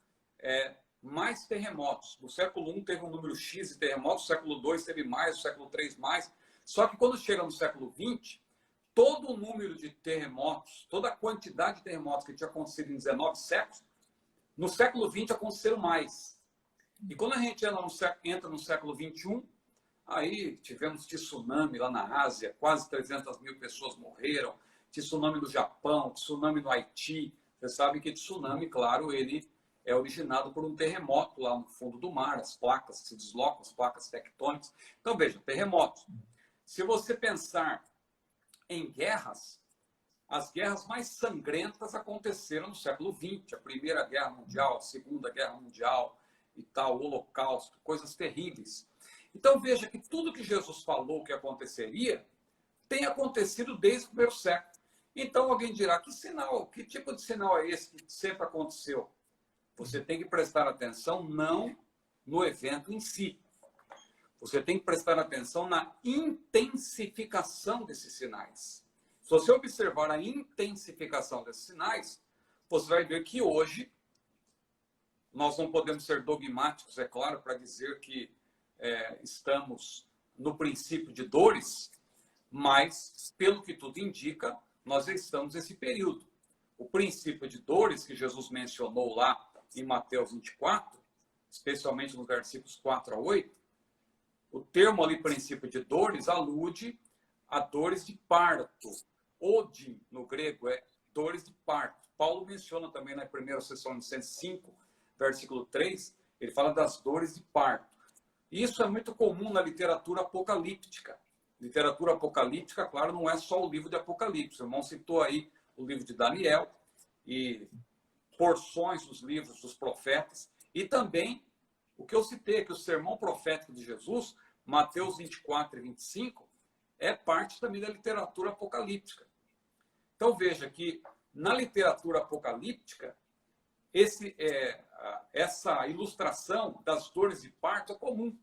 mais terremotos. No século I teve um número X de terremotos, no século II teve mais, no século III mais. Só que quando chega no século XX, todo o número de terremotos, toda a quantidade de terremotos que tinha acontecido em 19 séculos, no século XX aconteceram mais. E quando a gente entra no século XXI, aí tivemos tsunami lá na Ásia, quase 300 mil pessoas morreram, tsunami no Japão, tsunami no Haiti. Vocês sabem que tsunami, claro, ele é originado por um terremoto lá no fundo do mar, as placas se deslocam, as placas tectônicas. Então, veja, terremotos. Se você pensar em guerras, as guerras mais sangrentas aconteceram no século XX, a Primeira Guerra Mundial, a Segunda Guerra Mundial e tal, o Holocausto, coisas terríveis. Então, veja que tudo que Jesus falou que aconteceria tem acontecido desde o primeiro século. Então, alguém dirá, que sinal, que tipo de sinal é esse que sempre aconteceu? Você tem que prestar atenção não no evento em si. Você tem que prestar atenção na intensificação desses sinais. Se você observar a intensificação desses sinais, você vai ver que hoje nós não podemos ser dogmáticos, é claro, para dizer que estamos no princípio de dores, mas, pelo que tudo indica, nós estamos nesse período. O princípio de dores que Jesus mencionou lá em Mateus 24, especialmente nos versículos 4 a 8, o termo ali, princípio de dores, alude a dores de parto. Odi, no grego, é dores de parto. Paulo menciona também na primeira sessão de 105, versículo 3, ele fala das dores de parto. Isso é muito comum na literatura apocalíptica. Literatura apocalíptica, claro, não é só o livro de Apocalipse. O irmão citou aí o livro de Daniel e porções dos livros dos profetas. E também o que eu citei, que o sermão profético de Jesus, Mateus 24 e 25, é parte também da literatura apocalíptica. Então veja que na literatura apocalíptica, essa ilustração das dores de parto é comum.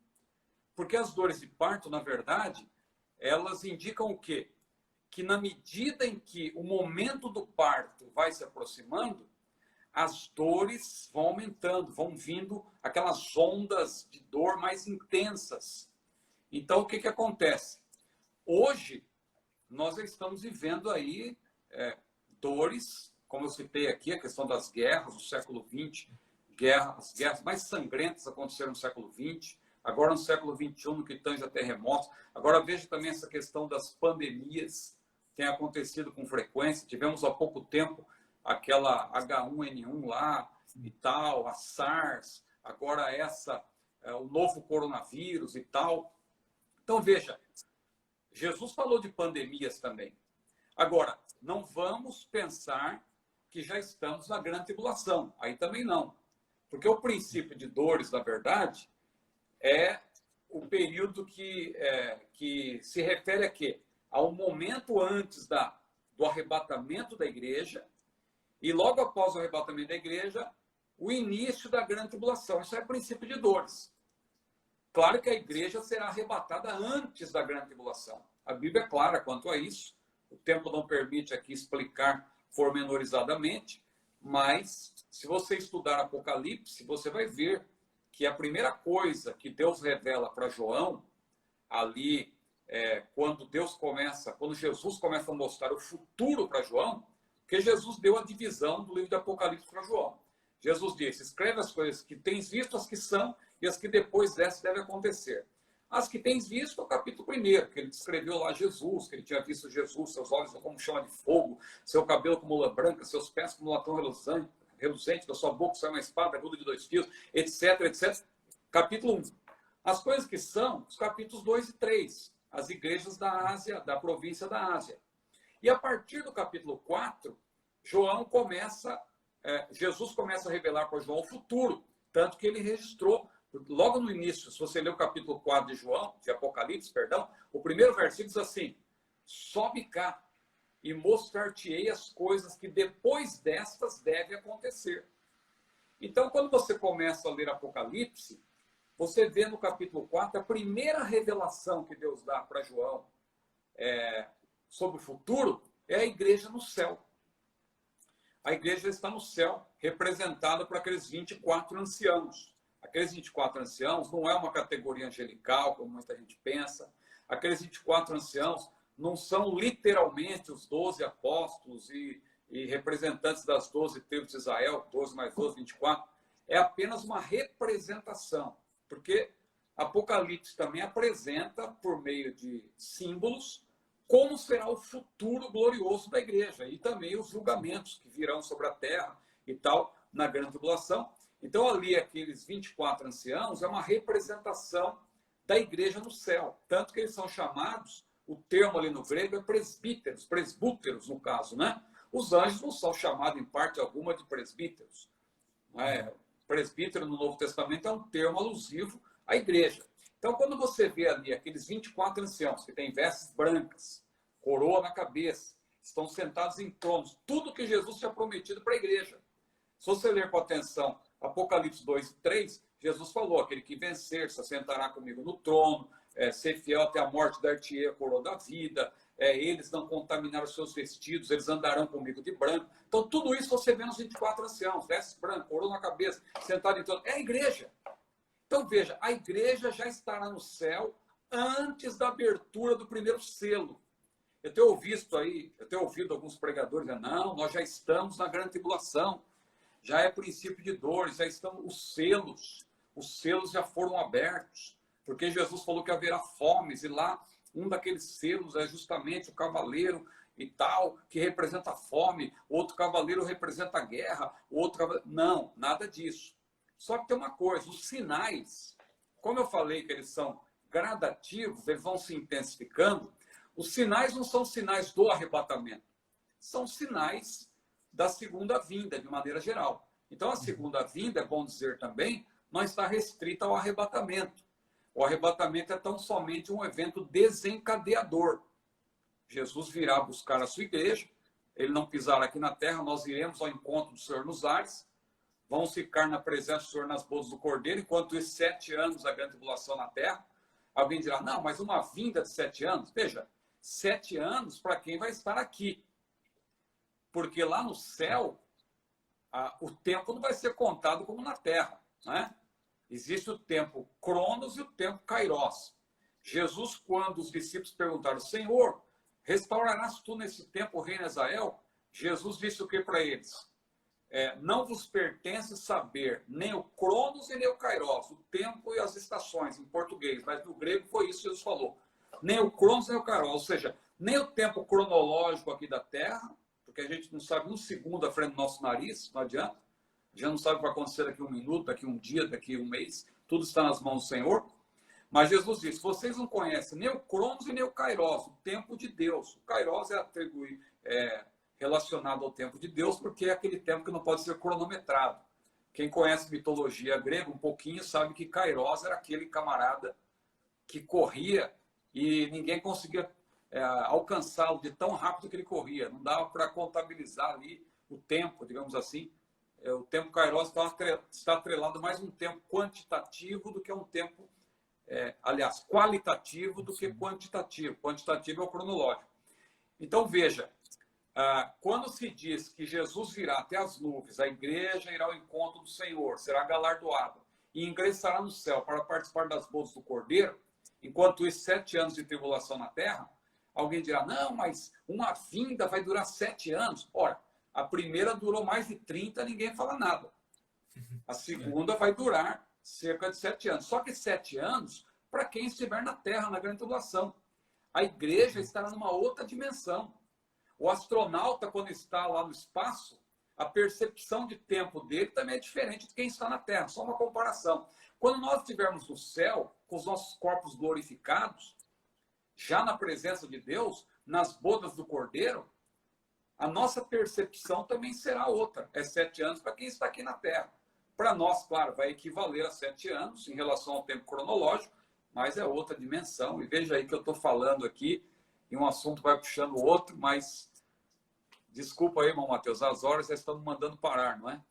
Porque as dores de parto, na verdade, elas indicam o quê? Que na medida em que o momento do parto vai se aproximando, as dores vão aumentando, vão vindo aquelas ondas de dor mais intensas. Então, o que acontece? Hoje, nós já estamos vivendo aí dores, como eu citei aqui, a questão das guerras do século XX, as guerras mais sangrentas aconteceram no século XX, agora no século XXI, no que tange a terremotos. Agora veja também essa questão das pandemias, tem acontecido com frequência. Tivemos há pouco tempo aquela H1N1 lá e tal, a SARS, agora o novo coronavírus e tal. Então veja, Jesus falou de pandemias também. Agora, não vamos pensar que já estamos na grande tribulação. Aí também não. Porque o princípio de dores, na verdade, é o período que se refere a quê? Ao momento antes do arrebatamento da igreja e logo após o arrebatamento da igreja, o início da grande tribulação. Isso é princípio de dores. Claro que a igreja será arrebatada antes da grande tribulação. A Bíblia é clara quanto a isso. O tempo não permite aqui explicar pormenorizadamente, mas se você estudar Apocalipse, você vai ver que a primeira coisa que Deus revela para João, ali, quando Jesus começa a mostrar o futuro para João, porque Jesus deu a divisão do livro de Apocalipse para João. Jesus disse, escreve as coisas que tens visto, as que são, e as que depois dessas devem acontecer. As que tens visto, é o capítulo 1, que ele descreveu lá Jesus, que ele tinha visto Jesus, seus olhos como chama de fogo, seu cabelo como lã branca, seus pés como latão reluzente, da sua boca sai uma espada aguda de 2 fios, etc, etc. Capítulo 1. As coisas que são, os capítulos 2 e 3, as igrejas da Ásia, da província da Ásia. E a partir do capítulo 4, Jesus começa a revelar para João o futuro, tanto que ele registrou. Logo no início, se você ler o capítulo 4 de Apocalipse, o primeiro versículo diz assim, sobe cá e mostrar-te-ei as coisas que depois destas devem acontecer. Então, quando você começa a ler Apocalipse, você vê no capítulo 4 a primeira revelação que Deus dá para João sobre o futuro é a igreja no céu. A igreja está no céu, representada por aqueles 24 anciãos. Aqueles 24 anciãos não é uma categoria angelical, como muita gente pensa. Aqueles 24 anciãos não são literalmente os 12 apóstolos e representantes das 12 tribos de Israel, 12 mais 12, 24. É apenas uma representação, porque Apocalipse também apresenta, por meio de símbolos, como será o futuro glorioso da igreja e também os julgamentos que virão sobre a terra e tal, na grande tribulação. Então, ali, aqueles 24 anciãos é uma representação da igreja no céu. Tanto que eles são chamados, o termo ali no grego é presbúteros, no caso, né? Os anjos não são chamados, em parte alguma, de presbíteros. Presbítero, no Novo Testamento, é um termo alusivo à igreja. Então, quando você vê ali aqueles 24 anciãos, que têm vestes brancas, coroa na cabeça, estão sentados em tronos, tudo que Jesus tinha prometido para a igreja. Se você ler com atenção Apocalipse 2 e 3, Jesus falou, aquele que vencer se assentará comigo no trono, ser fiel até a morte, dar-te-ei a coroa da vida, eles não contaminaram os seus vestidos, eles andarão comigo de branco. Então, tudo isso você vê nos 24 anciãos, vestes brancas, coroa na cabeça, sentado em trono. É a igreja. Então, veja, a igreja já estará no céu antes da abertura do primeiro selo. Eu tenho ouvido alguns pregadores dizendo, não, nós já estamos na grande tribulação. Já é princípio de dores, já estão os selos já foram abertos, porque Jesus falou que haverá fomes, e lá um daqueles selos é justamente o cavaleiro e tal, que representa a fome, outro cavaleiro representa a guerra, não, nada disso. Só que tem uma coisa, os sinais, como eu falei que eles são gradativos, eles vão se intensificando, os sinais não são sinais do arrebatamento, são sinais da segunda vinda, de maneira geral. Então, a segunda vinda, é bom dizer também, não está restrita ao arrebatamento. O arrebatamento é tão somente um evento desencadeador. Jesus virá buscar a sua igreja, ele não pisará aqui na terra, nós iremos ao encontro do Senhor nos ares, vamos ficar na presença do Senhor nas bodas do Cordeiro, enquanto esses 7 anos da grande tribulação na terra. Alguém dirá, não, mas uma vinda de 7 anos? Veja, 7 anos para quem vai estar aqui. Porque lá no céu, o tempo não vai ser contado como na terra, né? Existe o tempo Cronos e o tempo Kairos. Jesus, quando os discípulos perguntaram, Senhor, restaurarás tu nesse tempo o reino de Israel? Jesus disse o que para eles? Não vos pertence saber nem o Cronos e nem o Kairos, o tempo e as estações, em português, mas no grego foi isso que Jesus falou. Nem o Cronos nem o Kairos, ou seja, nem o tempo cronológico aqui da Terra, porque a gente não sabe um segundo à frente do nosso nariz, não adianta. Já não sabe o que vai acontecer daqui um minuto, daqui um dia, daqui um mês, tudo está nas mãos do Senhor. Mas Jesus disse, vocês não conhecem nem o Cronos e nem o Kairos, o tempo de Deus. O Kairos relacionado ao tempo de Deus, porque é aquele tempo que não pode ser cronometrado. Quem conhece mitologia grega um pouquinho sabe que Kairos era aquele camarada que corria e ninguém conseguia alcançá-lo de tão rápido que ele corria. Não dava para contabilizar ali o tempo, digamos assim. O tempo Kairos está atrelado mais um tempo quantitativo do que um tempo, qualitativo do que quantitativo. Quantitativo é o cronológico. Então, veja, quando se diz que Jesus virá até as nuvens, a igreja irá ao encontro do Senhor, será galardoada e ingressará no céu para participar das bodas do Cordeiro, enquanto isso 7 anos de tribulação na terra, alguém dirá, não, mas uma vinda vai durar 7 anos. Ora, a primeira durou mais de 30, ninguém fala nada. A segunda vai durar cerca de 7 anos. Só que 7 anos para quem estiver na terra, na grande tribulação. A igreja estará numa outra dimensão. O astronauta, quando está lá no espaço, a percepção de tempo dele também é diferente de quem está na Terra. Só uma comparação. Quando nós estivermos no céu, com os nossos corpos glorificados, já na presença de Deus, nas bodas do Cordeiro, a nossa percepção também será outra. É 7 anos para quem está aqui na Terra. Para nós, claro, vai equivaler a 7 anos em relação ao tempo cronológico, mas é outra dimensão. E veja aí que eu estou falando aqui, e um assunto vai puxando o outro, mas desculpa aí, irmão Matheus, as horas já estão me mandando parar, não é?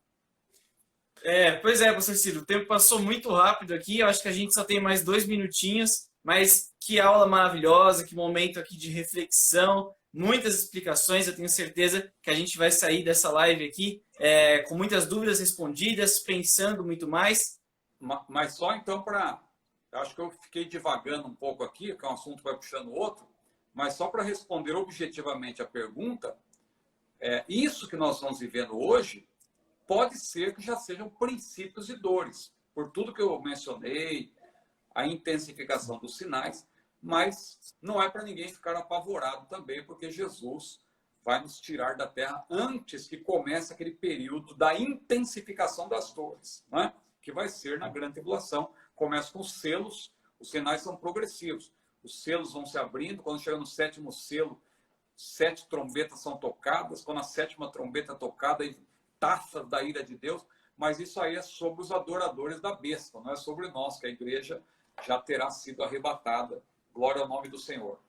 Pois é, pastor Ciro, o tempo passou muito rápido aqui, eu acho que a gente só tem mais 2 minutinhos, mas que aula maravilhosa, que momento aqui de reflexão, muitas explicações, eu tenho certeza que a gente vai sair dessa live aqui com muitas dúvidas respondidas, pensando muito mais. Mas só então acho que eu fiquei divagando um pouco aqui, que é um assunto que vai puxando o outro, mas só para responder objetivamente a pergunta, isso que nós estamos vivendo hoje pode ser que já sejam princípios e dores, por tudo que eu mencionei, a intensificação dos sinais, mas não é para ninguém ficar apavorado também, porque Jesus vai nos tirar da terra antes que comece aquele período da intensificação das dores, né? Que vai ser na grande tribulação. Começa com os selos, os sinais são progressivos. Os selos vão se abrindo, quando chega no 7º selo, 7 trombetas são tocadas, quando a 7ª trombeta é tocada, taças da ira de Deus, mas isso aí é sobre os adoradores da besta, não é sobre nós, que a igreja já terá sido arrebatada. Glória ao nome do Senhor.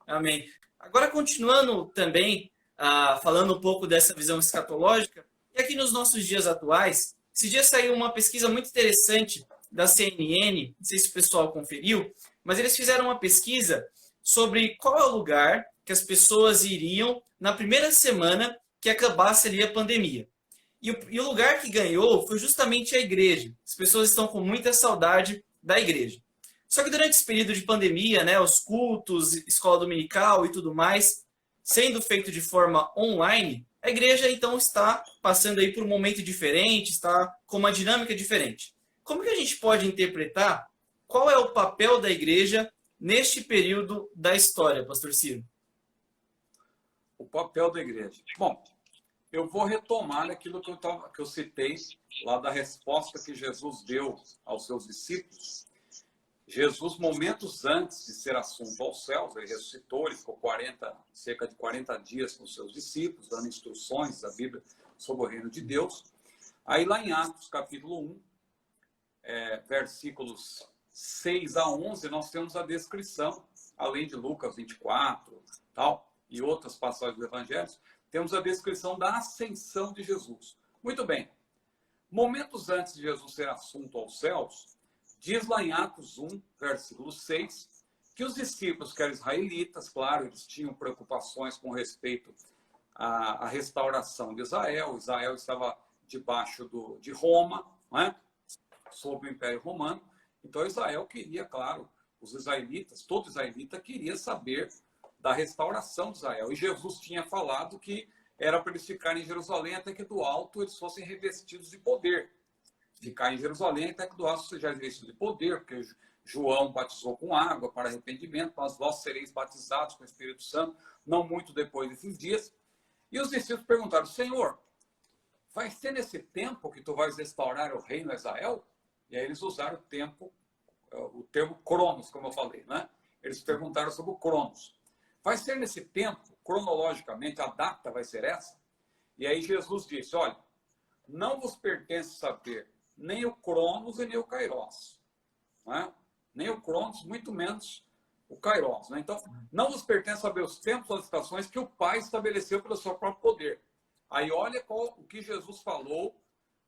Amém. Agora, continuando também, falando um pouco dessa visão escatológica, e aqui nos nossos dias atuais, esse dia saiu uma pesquisa muito interessante da CNN, não sei se o pessoal conferiu, mas eles fizeram uma pesquisa sobre qual é o lugar que as pessoas iriam na primeira semana que acabasse ali a pandemia. E o lugar que ganhou foi justamente a igreja. As pessoas estão com muita saudade da igreja. Só que durante esse período de pandemia, né, os cultos, escola dominical e tudo mais, sendo feito de forma online, a igreja então está passando aí por um momento diferente, está com uma dinâmica diferente. Como que a gente pode interpretar qual é o papel da igreja neste período da história, pastor Ciro? O papel da igreja. Bom, eu vou retomar aquilo que eu citei lá da resposta que Jesus deu aos seus discípulos. Jesus, momentos antes de ser assunto aos céus, ele ressuscitou, ele ficou cerca de 40 dias com os seus discípulos, dando instruções da Bíblia sobre o reino de Deus. Aí lá em Atos, capítulo 1, versículos 6 a 11, nós temos a descrição, além de Lucas 24 tal, e outras passagens do Evangelho, temos a descrição da ascensão de Jesus. Muito bem. Momentos antes de Jesus ser assunto aos céus, diz lá em Atos 1, versículo 6, que os discípulos, que eram israelitas, claro, eles tinham preocupações com respeito à restauração de Israel. Israel estava debaixo de Roma, não é? Sob o Império Romano. Então Israel queria, claro, os israelitas, todo israelita queria saber da restauração de Israel. E Jesus tinha falado que era para eles ficarem em Jerusalém até que do alto eles fossem revestidos de poder. Ficar em Jerusalém até que do alto sejam revestidos de poder, porque João batizou com água para arrependimento, mas vós sereis batizados com o Espírito Santo, não muito depois desses dias. E os discípulos perguntaram, Senhor, vai ser nesse tempo que tu vais restaurar o reino a Israel? E aí eles usaram o termo cronos, como eu falei, né? Eles perguntaram sobre o cronos. Vai ser nesse tempo, cronologicamente, a data vai ser essa? E aí Jesus disse, olha, não vos pertence saber nem o cronos e nem o kairos. Né? Nem o cronos, muito menos o kairos. Né? Então, não vos pertence saber os tempos ou as estações que o Pai estabeleceu pelo seu próprio poder. Aí olha o que Jesus falou,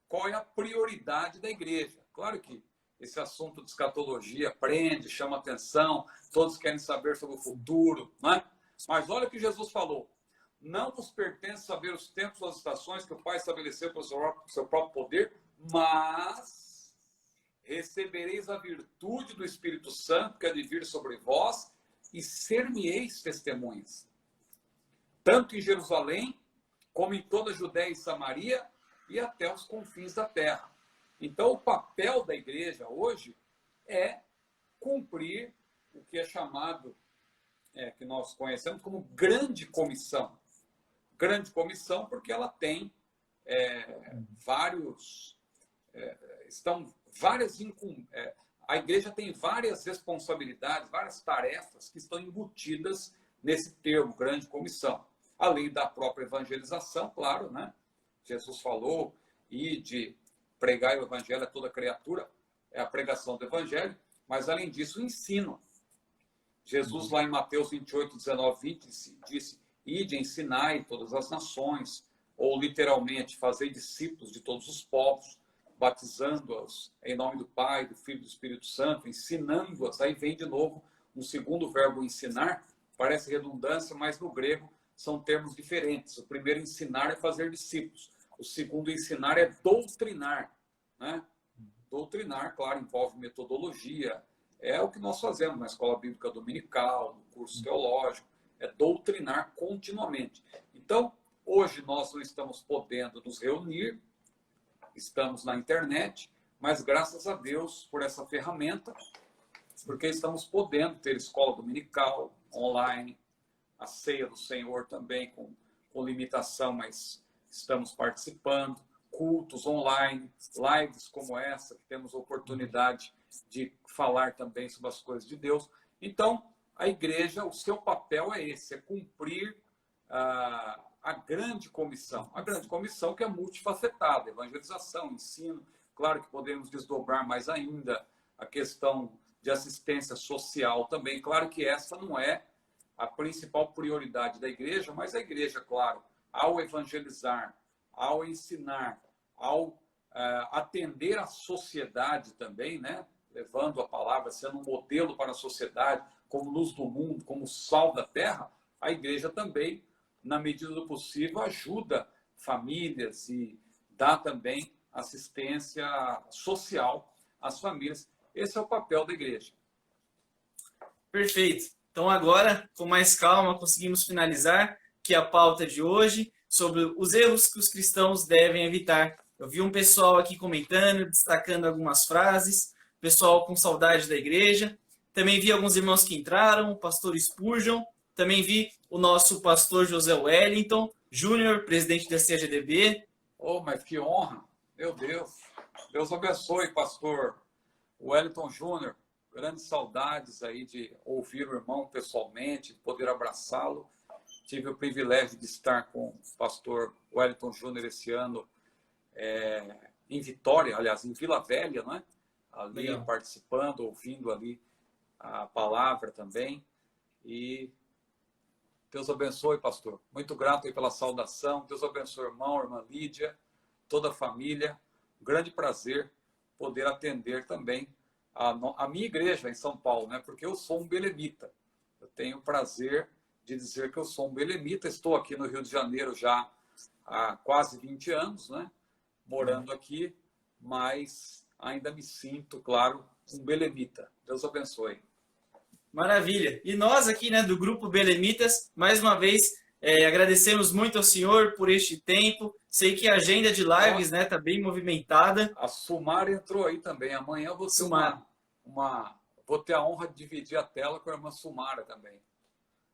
qual é a prioridade da igreja. Claro que esse assunto de escatologia prende, chama atenção, todos querem saber sobre o futuro, né? Mas olha o que Jesus falou. Não vos pertence saber os tempos ou as estações que o Pai estabeleceu pelo seu próprio poder, mas recebereis a virtude do Espírito Santo que há de vir sobre vós e ser-me-eis testemunhas. Tanto em Jerusalém, como em toda a Judéia e Samaria e até os confins da terra. Então, o papel da igreja hoje é cumprir o que é chamado, que nós conhecemos como grande comissão. Grande comissão porque ela tem a igreja tem várias responsabilidades, várias tarefas que estão embutidas nesse termo, grande comissão. Além da própria evangelização, claro, né? Jesus falou, e de pregar o evangelho a toda criatura, é a pregação do evangelho, mas além disso, o ensino. Jesus, lá em Mateus 28, 19, 20, disse, ide, ensinai todas as nações, ou literalmente, fazei discípulos de todos os povos, batizando-os em nome do Pai, do Filho e do Espírito Santo, ensinando-as. Aí vem de novo um segundo verbo, ensinar, parece redundância, mas no grego são termos diferentes. O primeiro, ensinar, é fazer discípulos. O segundo, ensinar, é doutrinar. Né? Doutrinar, claro, envolve metodologia. É o que nós fazemos na escola bíblica dominical, no curso teológico. É doutrinar continuamente. Então, hoje nós não estamos podendo nos reunir, estamos na internet, mas graças a Deus por essa ferramenta, porque estamos podendo ter escola dominical, online, a ceia do Senhor também com limitação, mas estamos participando, cultos online, lives como essa, que temos oportunidade de falar também sobre as coisas de Deus. Então, a igreja, o seu papel é esse, é cumprir a grande comissão. A grande comissão que é multifacetada, evangelização, ensino. Claro que podemos desdobrar mais ainda a questão de assistência social também. Claro que essa não é a principal prioridade da igreja, mas a igreja, claro, ao evangelizar, ao ensinar, ao atender a sociedade também, né? Levando a palavra, sendo um modelo para a sociedade, como luz do mundo, como sal da terra, a igreja também, na medida do possível, ajuda famílias e dá também assistência social às famílias. Esse é o papel da igreja. Perfeito. Então agora, com mais calma, conseguimos finalizar que a pauta de hoje sobre os erros que os cristãos devem evitar. Eu vi um pessoal aqui comentando, destacando algumas frases, pessoal com saudade da igreja. Também vi alguns irmãos que entraram, o pastor Spurgeon. Também vi o nosso pastor José Wellington Júnior, presidente da CGDB. Oh, mas que honra! Meu Deus! Deus abençoe, pastor Wellington Júnior. Grandes saudades aí de ouvir o irmão pessoalmente, de poder abraçá-lo. Tive o privilégio de estar com o pastor Wellington Júnior esse ano em Vitória, aliás, em Vila Velha, né? Ali legal, participando, ouvindo ali a palavra também. E Deus abençoe, pastor. Muito grato aí pela saudação. Deus abençoe, irmão, irmã Lídia, toda a família. Um grande prazer poder atender também a minha igreja em São Paulo, né? Porque eu sou um belemita. Eu tenho o prazer de dizer que eu sou um belemita. Estou aqui no Rio de Janeiro já há quase 20 anos, né? Morando aqui, mas ainda me sinto, claro, um belemita. Deus abençoe. Maravilha. E nós aqui, né, do Grupo Belemitas, mais uma vez, agradecemos muito ao senhor por este tempo. Sei que a agenda de lives, né, tá bem movimentada. A Sumara entrou aí também. Amanhã eu vou ter vou ter a honra de dividir a tela com a irmã Sumara também.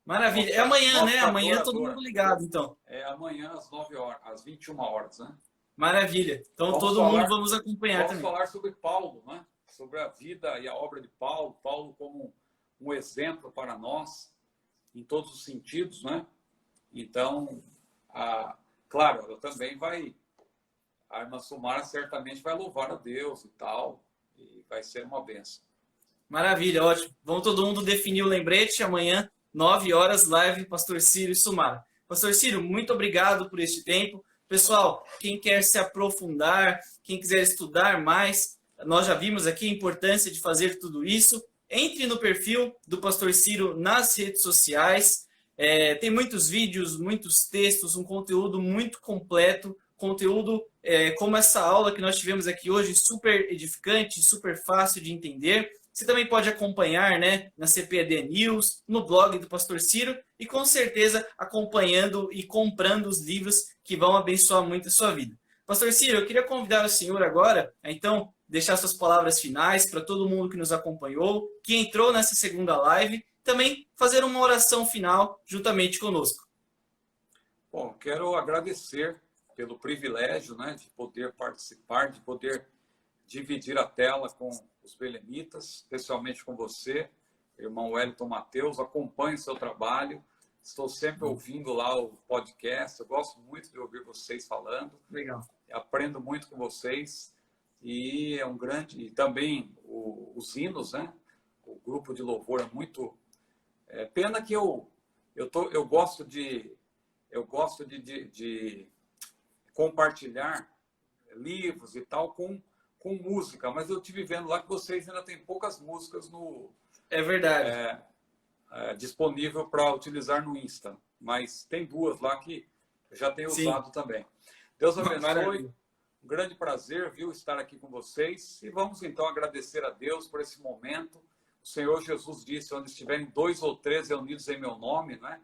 Maravilha. É amanhã, né? Amanhã adoradora. todo mundo ligado, então. É amanhã às 9 horas, às 21 horas, né? Maravilha. Então vamos acompanhar também. Vamos falar sobre Paulo, né? Sobre a vida e a obra de Paulo. Paulo como um exemplo para nós, em todos os sentidos, né? Então, claro, ela também a irmã Sumara certamente vai louvar a Deus e tal, e vai ser uma bênção. Maravilha, ótimo. Vamos todo mundo definir o lembrete. Amanhã, 9 horas, live, Pastor Ciro e Sumara. Pastor Ciro, muito obrigado por este tempo. Pessoal, quem quer se aprofundar, quem quiser estudar mais, nós já vimos aqui a importância de fazer tudo isso. Entre no perfil do Pastor Ciro nas redes sociais. Tem muitos vídeos, muitos textos, um conteúdo muito completo, conteúdo como essa aula que nós tivemos aqui hoje, super edificante, super fácil de entender. Você também pode acompanhar, né, na CPAD News, no blog do Pastor Ciro e com certeza acompanhando e comprando os livros que vão abençoar muito a sua vida. Pastor Ciro, eu queria convidar o senhor agora a então deixar suas palavras finais para todo mundo que nos acompanhou, que entrou nessa segunda live, também fazer uma oração final juntamente conosco. Bom, quero agradecer pelo privilégio, né, de poder participar, de poder dividir a tela com os belemitas, especialmente com você, irmão Wellington Mateus. Acompanho o seu trabalho, estou sempre ouvindo lá o podcast, eu gosto muito de ouvir vocês falando. Legal. Aprendo muito com vocês e é um grande... E também os hinos, né? O grupo de louvor é muito... pena que eu gosto de compartilhar livros e tal com música, mas eu estive vendo lá que vocês ainda têm poucas músicas É verdade. Disponível para utilizar no Insta, mas tem 2 lá que eu já tenho usado também. Deus abençoe. Maravilha. Um grande prazer, viu, estar aqui com vocês. E vamos então agradecer a Deus por esse momento. O Senhor Jesus disse: onde estiverem 2 ou 3 reunidos em meu nome, né?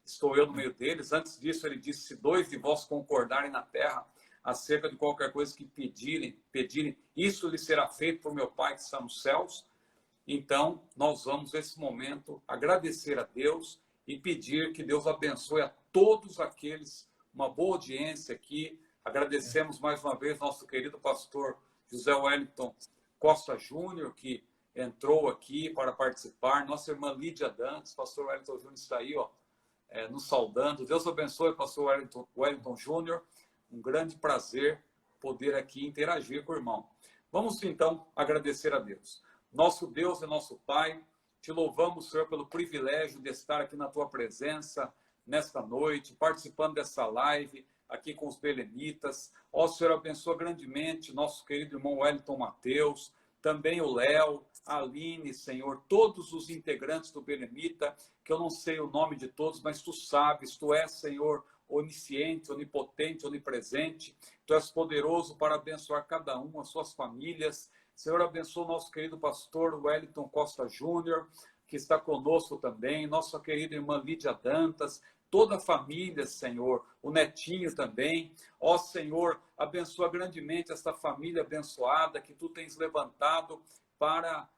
Estou eu no meio deles. Antes disso, ele disse: se 2 de vós concordarem na terra acerca de qualquer coisa que pedirem, isso lhe será feito por meu Pai que está nos céus. Então, nós vamos, nesse momento, agradecer a Deus e pedir que Deus abençoe a todos aqueles, uma boa audiência aqui. Agradecemos mais uma vez nosso querido pastor José Wellington Costa Júnior, que entrou aqui para participar. Nossa irmã Lídia Dantas, pastor Wellington Júnior está aí, ó, nos saudando. Deus abençoe, pastor Wellington Júnior. Um grande prazer poder aqui interagir com o irmão. Vamos, então, agradecer a Deus. Nosso Deus e nosso Pai, te louvamos, Senhor, pelo privilégio de estar aqui na tua presença nesta noite, participando dessa live aqui com os belemitas. Ó, Senhor, abençoa grandemente nosso querido irmão Wellington Mateus, também o Léo, a Aline, Senhor, todos os integrantes do Belemita, que eu não sei o nome de todos, mas tu sabes, tu és, Senhor, onisciente, onipotente, onipresente. Tu és poderoso para abençoar cada um, as suas famílias. Senhor, abençoa o nosso querido pastor Wellington Costa Júnior, que está conosco também, nossa querida irmã Lídia Dantas, toda a família, Senhor, o netinho também. Ó, Senhor, abençoa grandemente esta família abençoada que tu tens levantado para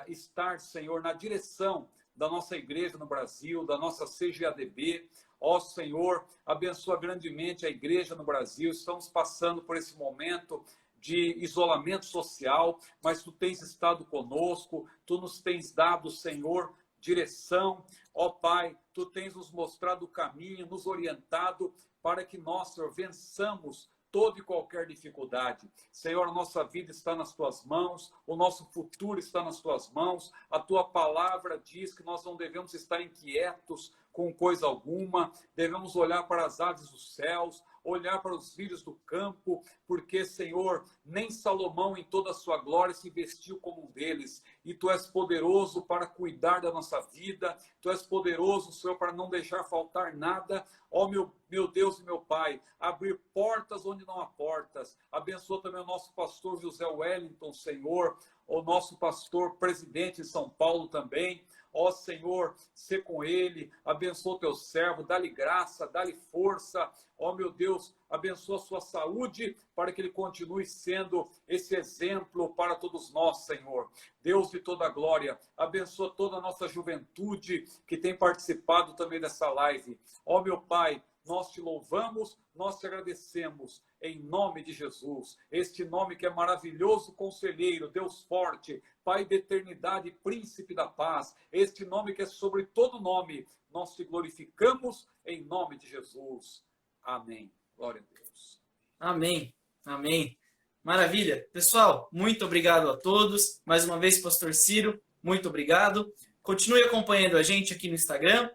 estar, Senhor, na direção da nossa igreja no Brasil, da nossa CGADB. Ó, Senhor, abençoa grandemente a igreja no Brasil. Estamos passando por esse momento de isolamento social, mas tu tens estado conosco, tu nos tens dado, Senhor, direção. Ó Pai, tu tens nos mostrado o caminho, nos orientado para que nós, Senhor, vençamos toda e qualquer dificuldade. Senhor, a nossa vida está nas tuas mãos, o nosso futuro está nas tuas mãos. A tua palavra diz que nós não devemos estar inquietos com coisa alguma, devemos olhar para as aves dos céus, olhar para os lírios do campo, porque, Senhor, nem Salomão em toda a sua glória se vestiu como um deles. E tu és poderoso para cuidar da nossa vida, tu és poderoso, Senhor, para não deixar faltar nada. Ó meu Deus e meu Pai, abrir portas onde não há portas. Abençoa também o nosso pastor José Wellington, Senhor, o nosso pastor presidente de São Paulo também. Ó Senhor, sê com ele, abençoa o teu servo, dá-lhe graça, dá-lhe força. Ó meu Deus, abençoa a sua saúde para que ele continue sendo esse exemplo para todos nós, Senhor. Deus de toda a glória, abençoa toda a nossa juventude que tem participado também dessa live. Ó meu Pai, nós te louvamos, nós te agradecemos, em nome de Jesus. Este nome que é maravilhoso, Conselheiro, Deus forte, Pai da eternidade, Príncipe da paz. Este nome que é sobre todo nome. Nós te glorificamos em nome de Jesus. Amém. Glória a Deus. Amém. Amém. Maravilha. Pessoal, muito obrigado a todos. Mais uma vez, Pastor Ciro, muito obrigado. Continue acompanhando a gente aqui no Instagram,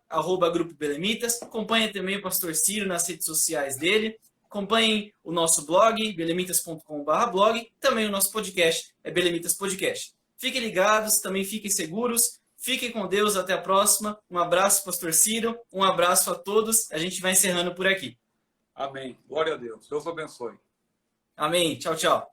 @Grupo Belemitas. Acompanhe também o Pastor Ciro nas redes sociais dele. Acompanhem o nosso blog, belemitas.com/blog. Também o nosso podcast é Belemitas Podcast. Fiquem ligados, também fiquem seguros. Fiquem com Deus, até a próxima. Um abraço, Pastor Ciro. Um abraço a todos. A gente vai encerrando por aqui. Amém. Glória a Deus. Deus abençoe. Amém. Tchau, tchau.